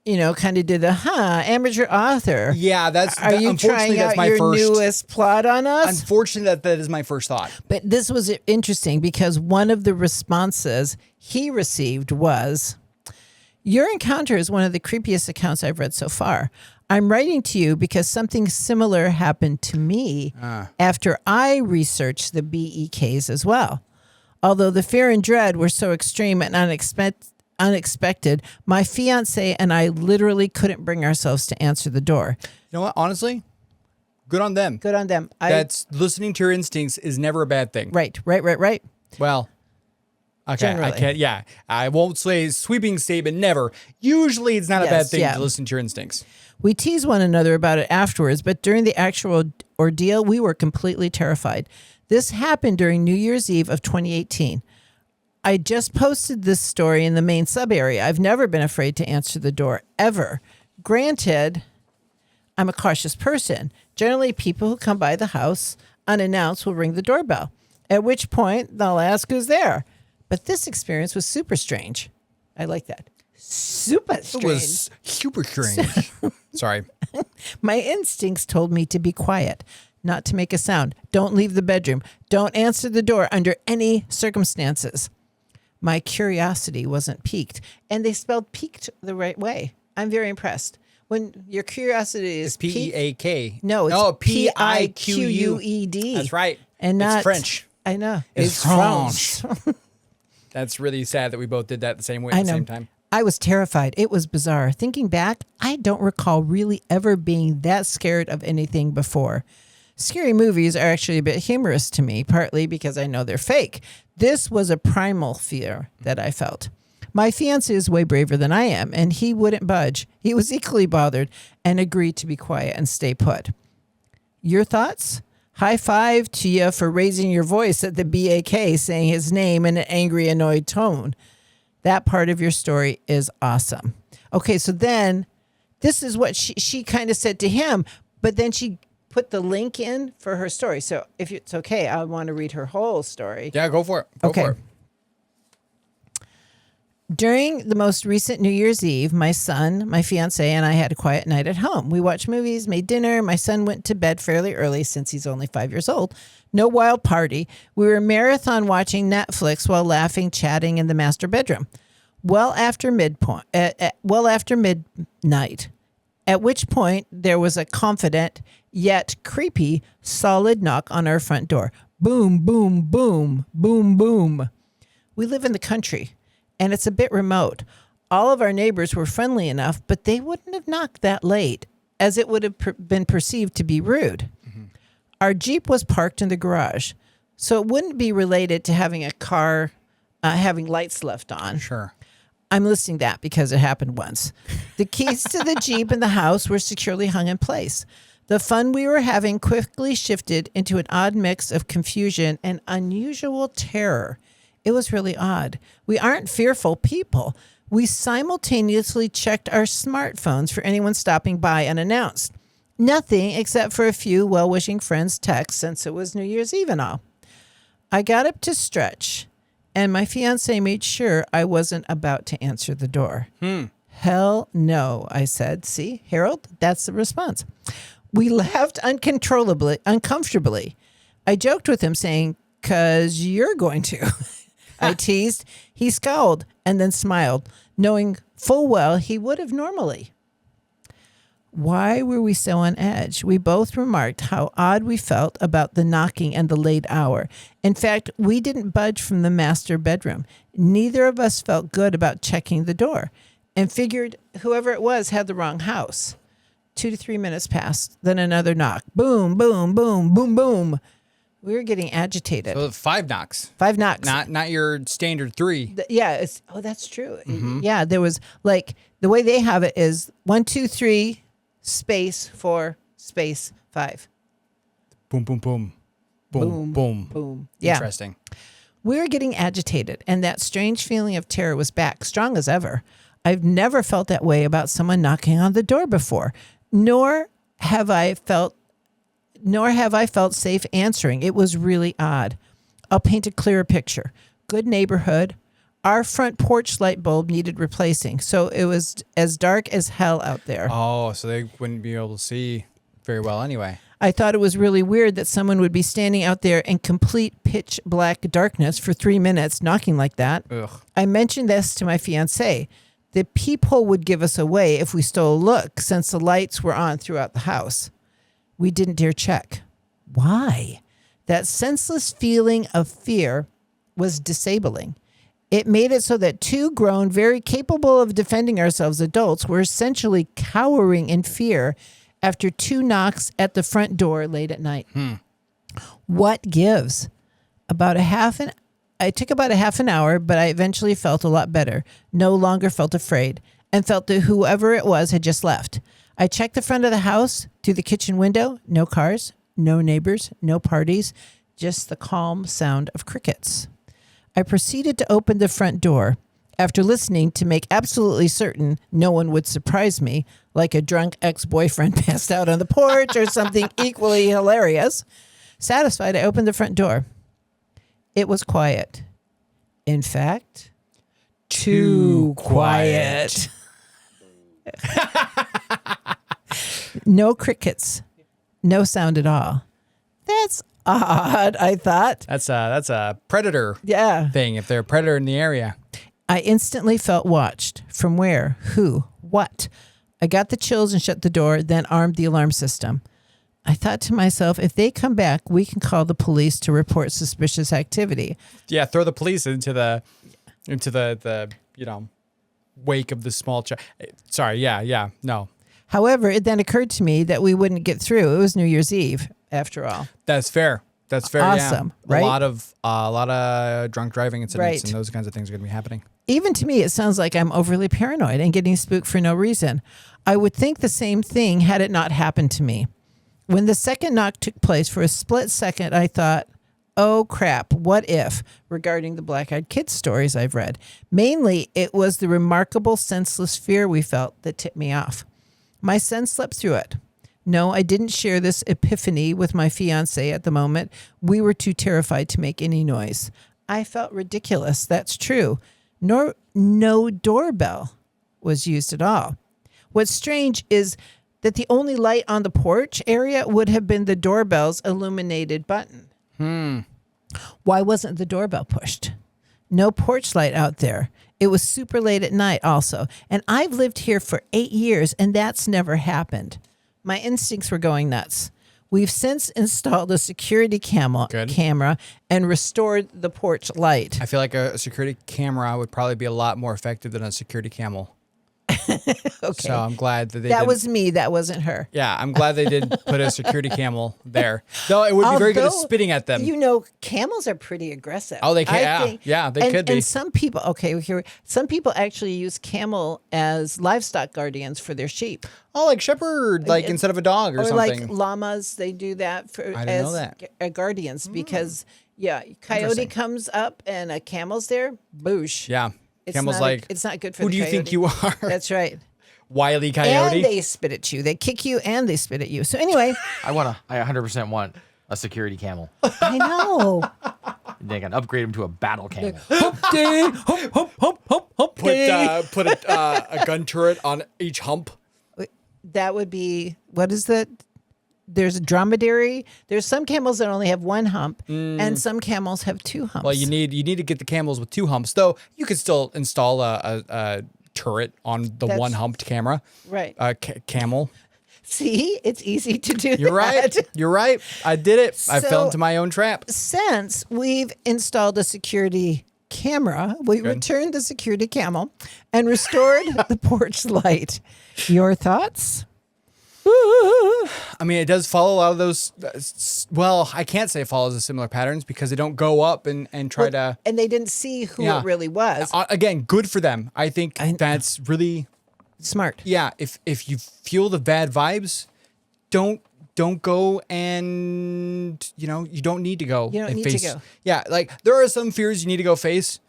kind of did amateur author. Yeah, Are you trying out your newest plot on us? Unfortunately, that is my first thought. But this was interesting because one of the responses he received was, your encounter is one of the creepiest accounts I've read so far. I'm writing to you because something similar happened to me after I researched the BEKs as well. Although the fear and dread were so extreme and unexpected, my fiance and I literally couldn't bring ourselves to answer the door. You know what? Honestly, good on them. Good on them. That's listening to your instincts is never a bad thing. Right. Well, okay, generally. I can't. Yeah, I won't say sweeping statement. Never. Usually, it's not a bad thing to listen to your instincts. We teased one another about it afterwards, but during the actual ordeal, we were completely terrified. This happened during New Year's Eve of 2018. I just posted this story in the main sub area. I've never been afraid to answer the door, ever. Granted, I'm a cautious person. Generally, people who come by the house unannounced will ring the doorbell, at which point they'll ask who's there. But this experience was super strange. I like that. Super strange. It was super strange. Sorry. My instincts told me to be quiet, not to make a sound. Don't leave the bedroom. Don't answer the door under any circumstances. My curiosity wasn't piqued. And they spelled piqued the right way. I'm very impressed. When your curiosity is P-E-A-K. No, it's P-I-Q-U-E-D. That's right. And not it's French. I know. It's French. That's really sad that we both did that the same way at the same time. I was terrified. It was bizarre. Thinking back, I don't recall really ever being that scared of anything before. Scary movies are actually a bit humorous to me, partly because I know they're fake. This was a primal fear that I felt. My fiancé is way braver than I am, and he wouldn't budge. He was equally bothered and agreed to be quiet and stay put. Your thoughts? High five to you for raising your voice at the BAK, saying his name in an angry, annoyed tone. That part of your story is awesome. Okay, so then this is what she kind of said to him, but then she put the link in for her story. So if it's okay, I want to read her whole story. Yeah, go for it. Go for it. During the most recent New Year's Eve, my son, my fiance, and I had a quiet night at home. We watched movies, made dinner. My son went to bed fairly early since he's only 5 years old. No wild party. We were marathon watching Netflix while laughing, chatting in the master bedroom. Well after midnight, at which point there was a confident yet creepy solid knock on our front door. Boom, boom, boom, boom, boom. We live in the country, and it's a bit remote. All of our neighbors were friendly enough, but they wouldn't have knocked that late, as it would have been perceived to be rude. Mm-hmm. Our Jeep was parked in the garage, so it wouldn't be related to having a car having lights left on. Sure. I'm listing that because it happened once. The keys to the Jeep and the house were securely hung in place. The fun we were having quickly shifted into an odd mix of confusion and unusual terror. It was really odd. We aren't fearful people. We simultaneously checked our smartphones for anyone stopping by unannounced. Nothing except for a few well-wishing friends' texts since it was New Year's Eve and all. I got up to stretch, and my fiancé made sure I wasn't about to answer the door. Hell no, I said. See, Harold, that's the response. We laughed uncomfortably. I joked with him saying, "'Cause you're going to." I teased. He scowled and then smiled, knowing full well he would have normally. Why were we so on edge? We both remarked how odd we felt about the knocking and the late hour. In fact, we didn't budge from the master bedroom. Neither of us felt good about checking the door and figured whoever it was had the wrong house. 2 to 3 minutes passed, then another knock. Boom, boom, boom, boom, boom. We were getting agitated. So 5 knocks. 5 knocks. Not your standard 3. That's true. Mm-hmm. Yeah, there was like the way they have it is 1, 2, 3, space 4, space 5. Boom, boom, boom. Boom, boom. Boom. Yeah. Interesting. We were getting agitated, and that strange feeling of terror was back, strong as ever. I've never felt that way about someone knocking on the door before, nor have I felt safe answering. It was really odd. I'll paint a clearer picture. Good neighborhood. Our front porch light bulb needed replacing, so it was as dark as hell out there. Oh, so they wouldn't be able to see very well anyway. I thought it was really weird that someone would be standing out there in complete pitch black darkness for 3 minutes knocking like that. Ugh. I mentioned this to my fiancé. The peephole would give us away if we stole a look, since the lights were on throughout the house. We didn't dare check. Why? That senseless feeling of fear was disabling. It made it so that 2 grown, very capable of defending ourselves adults were essentially cowering in fear after 2 knocks at the front door late at night. What gives? It took about a half an hour, but I eventually felt a lot better, no longer felt afraid, and felt that whoever it was had just left. I checked the front of the house, through the kitchen window, no cars, no neighbors, no parties, just the calm sound of crickets. I proceeded to open the front door. After listening to make absolutely certain no one would surprise me, like a drunk ex-boyfriend passed out on the porch or something equally hilarious. Satisfied, I opened the front door. It was quiet. In fact, too quiet. No crickets. No sound at all. That's odd, I thought. That's a predator Yeah. thing, if they're a predator in the area. I instantly felt watched. From where? Who? What? I got the chills and shut the door, then armed the alarm system. I thought to myself, if they come back, we can call the police to report suspicious activity. Yeah, throw the police into the wake of the small child. Sorry, no. However, it then occurred to me that we wouldn't get through. It was New Year's Eve, after all. That's fair. That's fair. Awesome, yeah. right? A lot of drunk driving incidents Right. and those kinds of things are going to be happening. Even to me, it sounds like I'm overly paranoid and getting spooked for no reason. I would think the same thing had it not happened to me. When the second knock took place, for a split second, I thought, oh crap, what if, regarding the black-eyed kids stories I've read. Mainly, it was the remarkable senseless fear we felt that tipped me off. My son slept through it. No, I didn't share this epiphany with my fiancé at the moment. We were too terrified to make any noise. I felt ridiculous, that's true. No doorbell was used at all. What's strange is that the only light on the porch area would have been the doorbell's illuminated button. Why wasn't the doorbell pushed? No porch light out there. It was super late at night also. And I've lived here for 8 years, and that's never happened. My instincts were going nuts. We've since installed a security camera and restored the porch light. I feel like a security camera would probably be a lot more effective than a security camel. Okay. So I'm glad that That was me. That wasn't her. Yeah, I'm glad they did put a security camel there. Though it would be very good at spitting at them. You know, camels are pretty aggressive. Oh, they can. Yeah, they could be. And some people, some people actually use camel as livestock guardians for their sheep. Oh, like shepherd, like instead of a dog or something. Like llamas, they do that for I didn't know that. Guardians because coyote comes up and a camel's there, boosh. Yeah. Camel's it's not good for who the do you coyote. think you are? That's right. Wily coyote. And they spit at you. They kick you and they spit at you. So anyway. I 100% want a security camel. I know. They can upgrade him to a battle camel. Hump day, hump day. Put a gun turret on each hump. That would be, what is that? There's a dromedary. There's some camels that only have one hump, and some camels have 2 humps. Well, you need to get the camels with 2 humps, though. You could still install a turret on the one humped camera. Right. Camel. See, it's easy to do. You're right. You're right. I did it. I fell So- into my own trap. Since we've installed a security camera, we returned the security camel and restored the porch light. Your thoughts? I mean, it does follow a lot of those. Well, I can't say it follows the similar patterns because they don't go up and try to. And they didn't see who it really was. Again, good for them. I think that's really Smart. Yeah. If you feel the bad vibes, don't go and you don't need to go. You don't and need face. to go. Yeah, like there are some fears you need to go face,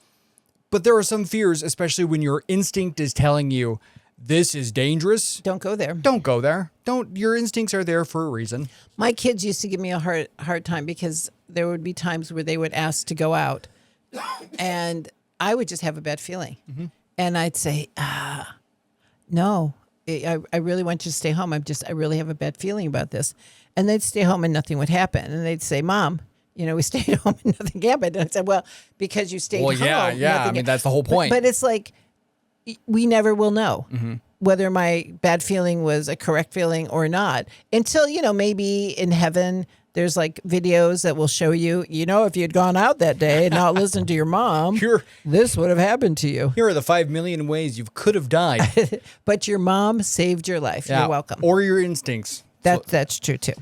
but there are some fears, especially when your instinct is telling you this is dangerous. Don't go there. Don't go there. Your instincts are there for a reason. My kids used to give me a hard time because there would be times where they would ask to go out, and I would just have a bad feeling, and I'd say, no, I really want you to stay home. I really have a bad feeling about this, and they'd stay home and nothing would happen, and they'd say, Mom, we stayed home and nothing happened. And I said, well, because you stayed home. Well, yeah. I mean, that's the whole point. But it's like, we never will know whether my bad feeling was a correct feeling or not until, maybe in heaven, there's like videos that will show you, if you'd gone out that day and not listened to your mom, this would have happened to you. Here are the 5 million ways you could have died. But your mom saved your life. Yeah. You're welcome. Or your instincts. That's true too.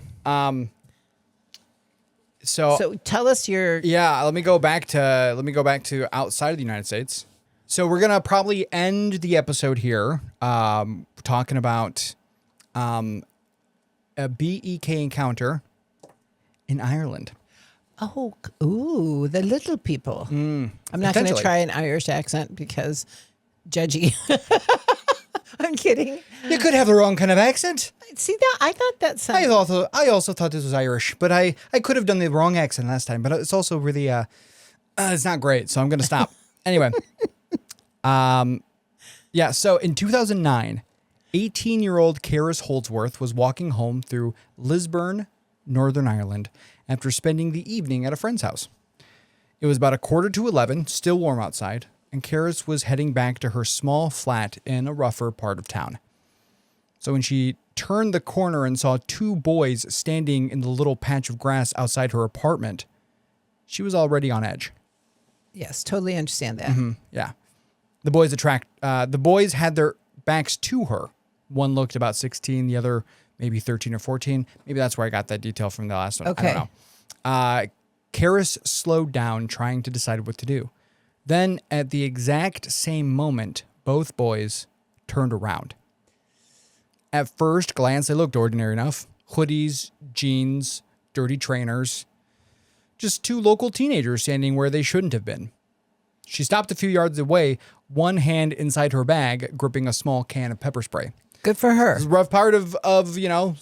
So tell us your. Yeah, let me go back to outside of the United States. So we're gonna probably end the episode here, talking about a BEK encounter in Ireland. Oh, ooh, the little people. I'm not going to try an Irish accent because judgy. I'm kidding. You could have the wrong kind of accent. See that? I thought that sounded. I also thought this was Irish, but I could have done the wrong accent last time. But it's also really it's not great, so I'm gonna stop. Anyway, yeah. So in 2009, 18-year-old Karis Holdsworth was walking home through Lisburn, Northern Ireland, after spending the evening at a friend's house. It was about 11:15, still warm outside, and Karis was heading back to her small flat in a rougher part of town. So when she turned the corner and saw 2 boys standing in the little patch of grass outside her apartment, she was already on edge. Yes, totally understand that. Yeah. The boys had their backs to her. One looked about 16, the other maybe 13 or 14. Maybe that's where I got that detail from the last one. Okay. I don't know. Karis slowed down, trying to decide what to do. Then, at the exact same moment, both boys turned around. At first glance, they looked ordinary enough. Hoodies, jeans, dirty trainers. Just two local teenagers standing where they shouldn't have been. She stopped a few yards away, one hand inside her bag, gripping a small can of pepper spray. Good for her. It's a rough part of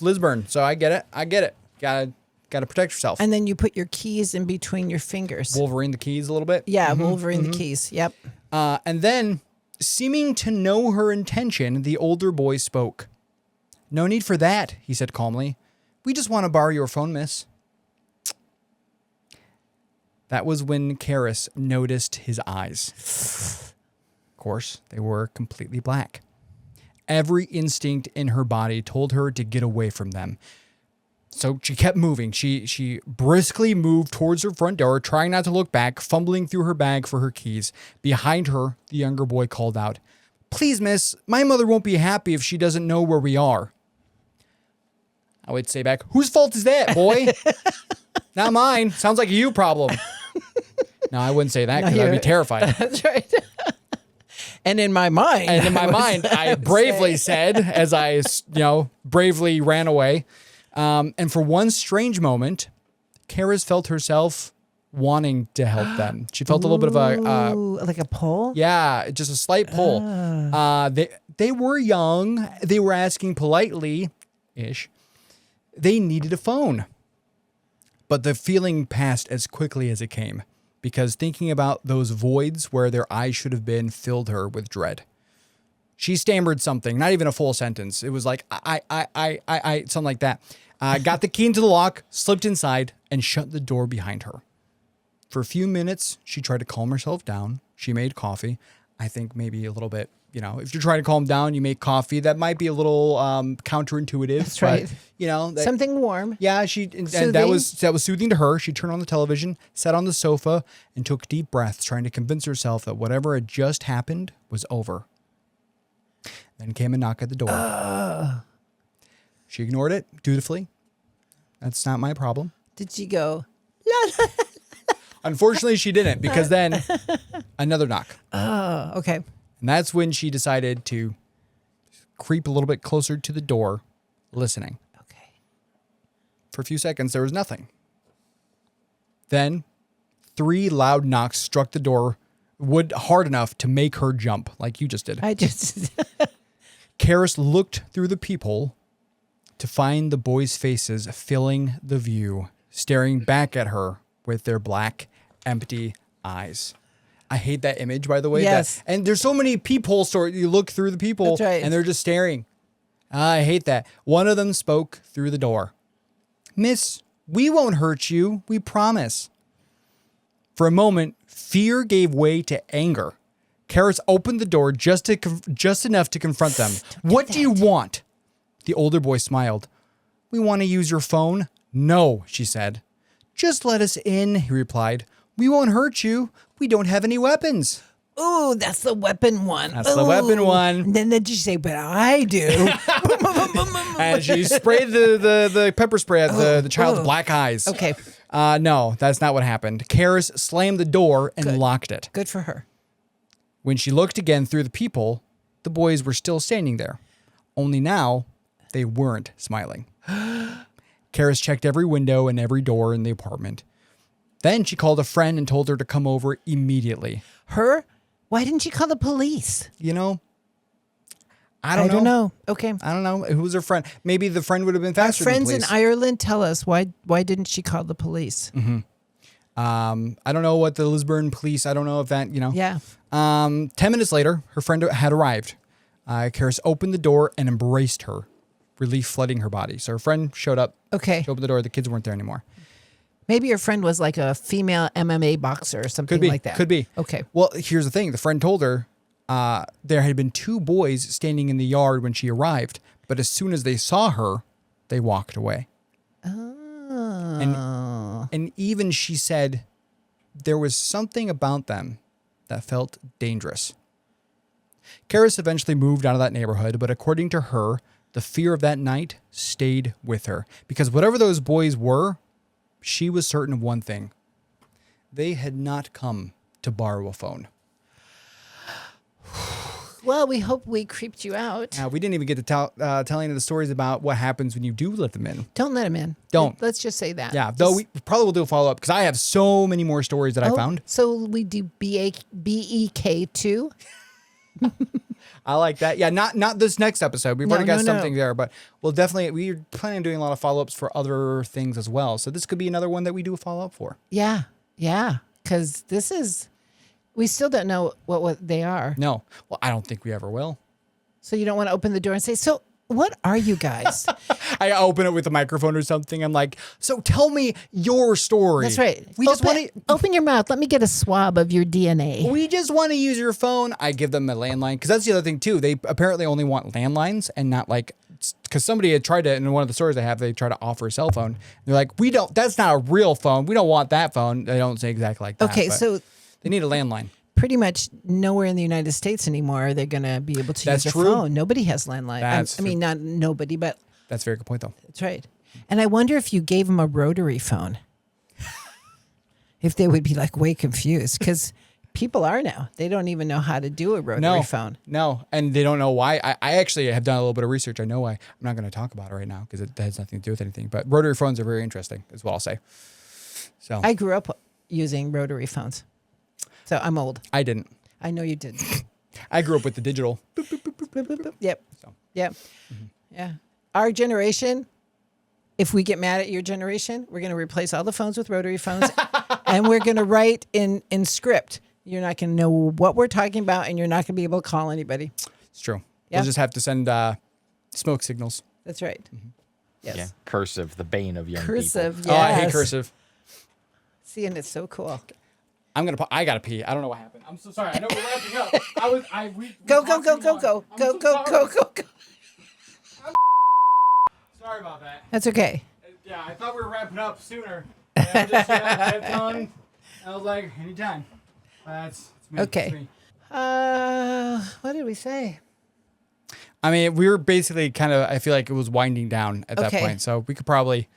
Lisburn, so I get it. Gotta protect yourself. And then you put your keys in between your fingers. Wolverine the keys a little bit. Yeah, Wolverine the keys. Yep. And then, seeming to know her intention, the older boy spoke. "No need for that," he said calmly. "We just want to borrow your phone, miss." That was when Karis noticed his eyes. Of course, they were completely black. Every instinct in her body told her to get away from them. So she kept moving. She briskly moved towards her front door, trying not to look back, fumbling through her bag for her keys. Behind her, the younger boy called out, "Please, miss, my mother won't be happy if she doesn't know where we are." I would say back, "Whose fault is that, boy?" "Not mine. Sounds like a you problem." No, I wouldn't say that because I'd be terrified. That's right. And in my mind, I bravely said, as I, bravely ran away. And for one strange moment, Karis felt herself wanting to help them. She felt a little bit of a... like a pull? Yeah, just a slight pull. They were young. They were asking politely-ish. They needed a phone. But the feeling passed as quickly as it came, because thinking about those voids where their eyes should have been filled her with dread. She stammered something, not even a full sentence. It was like, I, something like that. Got the key into the lock, slipped inside, and shut the door behind her. For a few minutes, she tried to calm herself down. She made coffee. I think maybe a little bit, if you're trying to calm down, you make coffee. That might be a little counterintuitive. That's right. But, something warm. Yeah, and that was soothing to her. She turned on the television, sat on the sofa, and took deep breaths, trying to convince herself that whatever had just happened was over. Then came a knock at the door. She ignored it dutifully. That's not my problem. Did she go, la, la, la? Unfortunately, she didn't, because then another knock. Oh, okay. And that's when she decided to creep a little bit closer to the door, listening. Okay. For a few seconds, there was nothing. Then 3 loud knocks struck the door wood hard enough to make her jump, like you just did. I just... Karis looked through the peephole to find the boys' faces filling the view, staring back at her with their black, empty eyes. I hate that image, by the way. Yes. And there's so many peephole stories. You look through the peephole, That's right. and they're just staring. I hate that. One of them spoke through the door. "Miss, we won't hurt you. We promise." For a moment, fear gave way to anger. Karis opened the door just enough to confront them. "What do you want?" The older boy smiled. "We want to use your phone." "No," she said. "Just let us in," he replied. "We won't hurt you. We don't have any weapons." Ooh, that's the weapon one. That's the weapon one. And then did you say, "But I do"? And she sprayed the pepper spray at the child's black eyes. Okay. No, that's not what happened. Karis slammed the door and locked it. Good for her. When she looked again through the peephole, the boys were still standing there. Only now, they weren't smiling. Karis checked every window and every door in the apartment. Then she called a friend and told her to come over immediately. Her? Why didn't she call the police? I don't know. Okay. I don't know. Who was her friend? Maybe the friend would have been Our faster than the friends in police. Ireland tell us why didn't she call the police? Mm-hmm. I don't know what the Lisburn police, I don't know if that, Yeah. 10 minutes later, her friend had arrived. Karis opened the door and embraced her, relief flooding her body. So her friend showed up. Okay. She opened the door. The kids weren't there anymore. Maybe your friend was like a female MMA boxer or something like that. Could be. Okay. Well, here's the thing. The friend told her there had been 2 boys standing in the yard when she arrived, but as soon as they saw her, they walked away. Oh. And even she said there was something about them that felt dangerous. Karis eventually moved out of that neighborhood, but according to her, the fear of that night stayed with her. Because whatever those boys were, she was certain of one thing. They had not come to borrow a phone. Well, we hope we creeped you out. We didn't even get to tell any of the stories about what happens when you do let them in. Don't let them in. Don't. Let's just say that. Yeah, though we probably will do a follow-up because I have so many more stories that I found. So we do BEK2? I like that. Yeah, not this next episode. We've already got something there, but we're planning on doing a lot of follow-ups for other things as well. So this could be another one that we do a follow-up for. Yeah, because we still don't know what they are. No. Well, I don't think we ever will. So you don't want to open the door and say, so what are you guys? I open it with a microphone or something. I'm like, so tell me your story. That's right. Open your mouth. Let me get a swab of your DNA. We just want to use your phone. I give them a landline because that's the other thing too. They apparently only want landlines and not because somebody had tried to, in one of the stores they try to offer a cell phone. They're like, that's not a real phone. We don't want that phone. They don't say exactly like that. Okay, so they need a landline. Pretty much nowhere in the United States anymore are they going to be able to use a phone. Nobody has landline. I mean, not nobody, but... That's a very good point, though. That's right. And I wonder if you gave them a rotary phone, if they would be like way confused because people are now. They don't even know how to do a rotary phone. No, and they don't know why. I actually have done a little bit of research. I know why. I'm not going to talk about it right now because it has nothing to do with anything. But rotary phones are very interesting, is what I'll say. So I grew up using rotary phones. So I'm old. I didn't. I know you did. I grew up with the digital. Boop, boop, boop, boop, boop, boop. Yep. So. Yep. Mm-hmm. Yeah. Our generation, if we get mad at your generation, we're going to replace all the phones with rotary phones and we're going to write in script. You're not going to know what we're talking about and you're not going to be able to call anybody. It's true. Yeah. We'll just have to send smoke signals. That's right. Mm-hmm. Yes. Yeah. Cursive, the bane of young cursive, people. Yes. Oh, I hate cursive. See, and it's so cool. I gotta pee. I don't know what happened. I'm so sorry. I know we're wrapping up. Go. Sorry about that. That's okay. Yeah, I thought we were wrapping up sooner. And I just kept on. I was like, anytime. It's me. Okay. It's me. What did we say? I mean, we were basically kind of, I feel like it was winding down at that point. So we could probably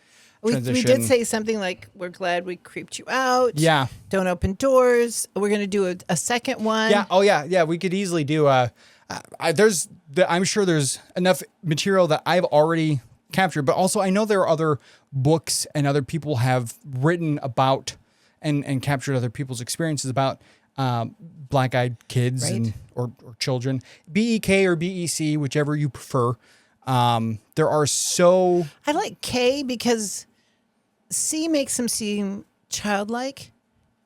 transition. We did say something like, we're glad we creeped you out. Yeah. Don't open doors. We're going to do a second one. Yeah. Oh, yeah. Yeah. We could easily do I'm sure there's enough material that I've already captured, but also I know there are other books and other people have written about and captured other people's experiences about black-eyed kids and or children, BEK or BEC, whichever you prefer. There are so... I like K because C makes them seem childlike.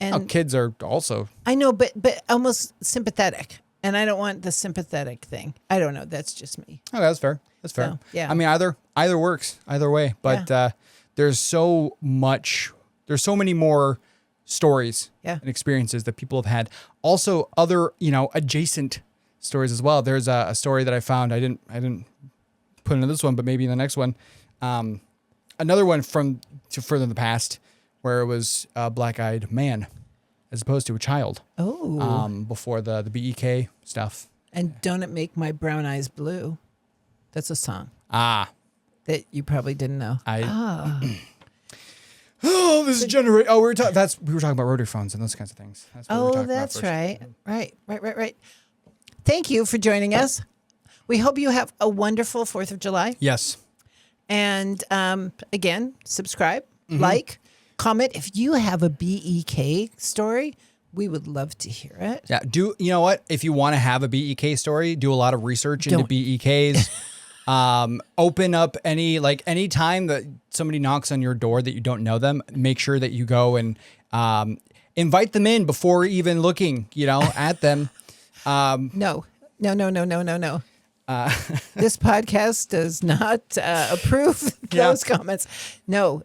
And kids are also... I know, but almost sympathetic. And I don't want the sympathetic thing. I don't know. That's just me. Oh, that's fair. That's fair. So, yeah. I mean, either works, either way. But there's so many more stories and experiences that people have had. Also, other adjacent stories as well. There's a story that I found. I didn't put into this one, but maybe in the next one. Another one from further in the past, where it was a black-eyed man, as opposed to a child. Oh. Before the BEK stuff. And Don't It Make My Brown Eyes Blue. That's a song. That you probably didn't know. Oh, this is generate. Oh, we were talking about rotary phones and those kinds of things. That's what we were talking about that's first. right. Thank you for joining us. We hope you have a wonderful 4th of July. Yes. And again, subscribe, like, comment. If you have a BEK story, we would love to hear it. Yeah. You know what? If you want to have a BEK story, do a lot of research into BEKs. Open up any time that somebody knocks on your door that you don't know them, make sure that you go and invite them in before even looking, at them. No. This podcast does not approve those comments. No.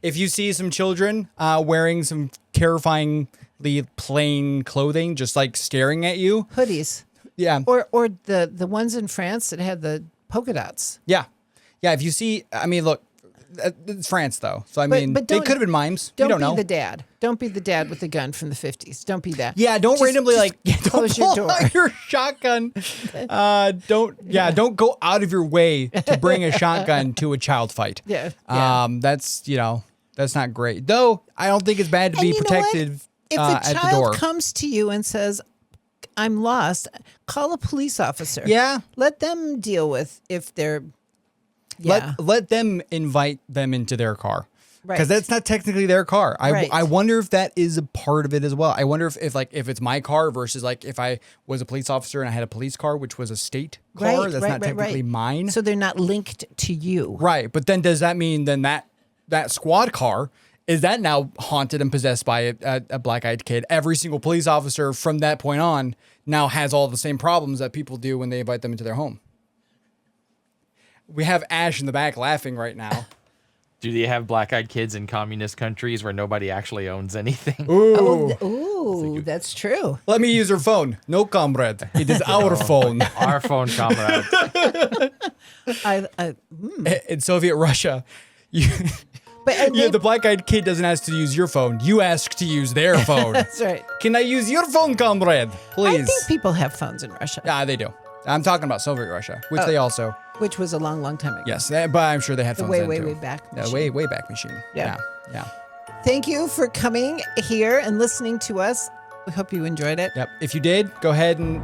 If you see some children wearing some terrifyingly plain clothing, just like staring at you, hoodies. Yeah. Or the ones in France that had the polka dots. Yeah. If you see, look, it's France though. So they could have been mimes. You don't know. Don't be the dad. Don't be the dad with the gun from the 50s. Don't be that. Yeah. Don't randomly don't close your door. Out your shotgun. Don't go out of your way to bring a shotgun to a child fight. Yeah. That's not great. Though I don't think it's bad to be protective If a at the door. child comes to you and says, I'm lost, call a police officer. Yeah. Let them deal with if they're, yeah. Let them invite them into their car. Right. Because that's not technically their car. Right. I wonder if that is a part of it as well. I wonder if it's my car versus like if I was a police officer and I had a police car, which was a state car, that's not technically mine. So they're not linked to you. Right. But then does that mean then that squad car, is that now haunted and possessed by a black-eyed kid? Every single police officer from that point on now has all the same problems that people do when they invite them into their home. We have Ash in the back laughing right now. Do they have black-eyed kids in communist countries where nobody actually owns anything? Ooh. That's true. Let me use your phone. No, comrade. It is our phone. Our phone, comrade. In Soviet Russia, the black-eyed kid doesn't ask to use your phone. You ask to use their phone. That's right. Can I use your phone, comrade? Please. I think people have phones in Russia. Yeah, they do. I'm talking about Soviet Russia, which they also... Which was a long, long time ago. Yes, but I'm sure they had phones then, way too. back Yeah, machine. way back machine. Yeah. Yeah. Thank you for coming here and listening to us. We hope you enjoyed it. Yep. If you did, go ahead and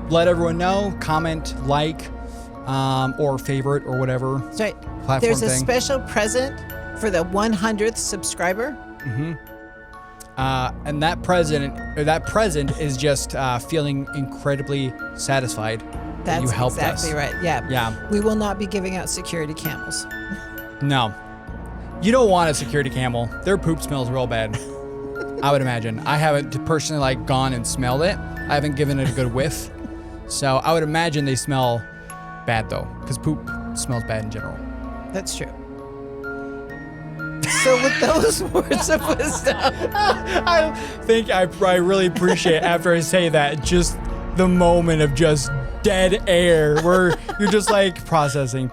let everyone know. Comment, like, or favorite, or whatever. That's right. Platform There's a thing. special present for the 100th subscriber. And that present is just feeling incredibly satisfied that you That's helped exactly us. right. Yeah. Yeah. We will not be giving out security camels. No. You don't want a security camel. Their poop smells real bad. I would imagine. I haven't personally gone and smelled it. I haven't given it a good whiff. So I would imagine they smell bad though, because poop smells bad in general. That's true. So with those words of wisdom, I think I really appreciate after I say that just the moment of just dead air where you're just like processing.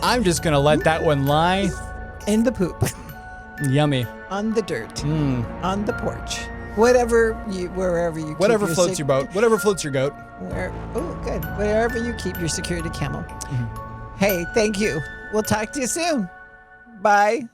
I'm just gonna let that one lie. in the poop, Yummy. on the dirt, on the porch, wherever you Floats your boat. Whatever floats your goat. Good. Wherever you keep your security camel. Hey, thank you. We'll talk to you soon. Bye.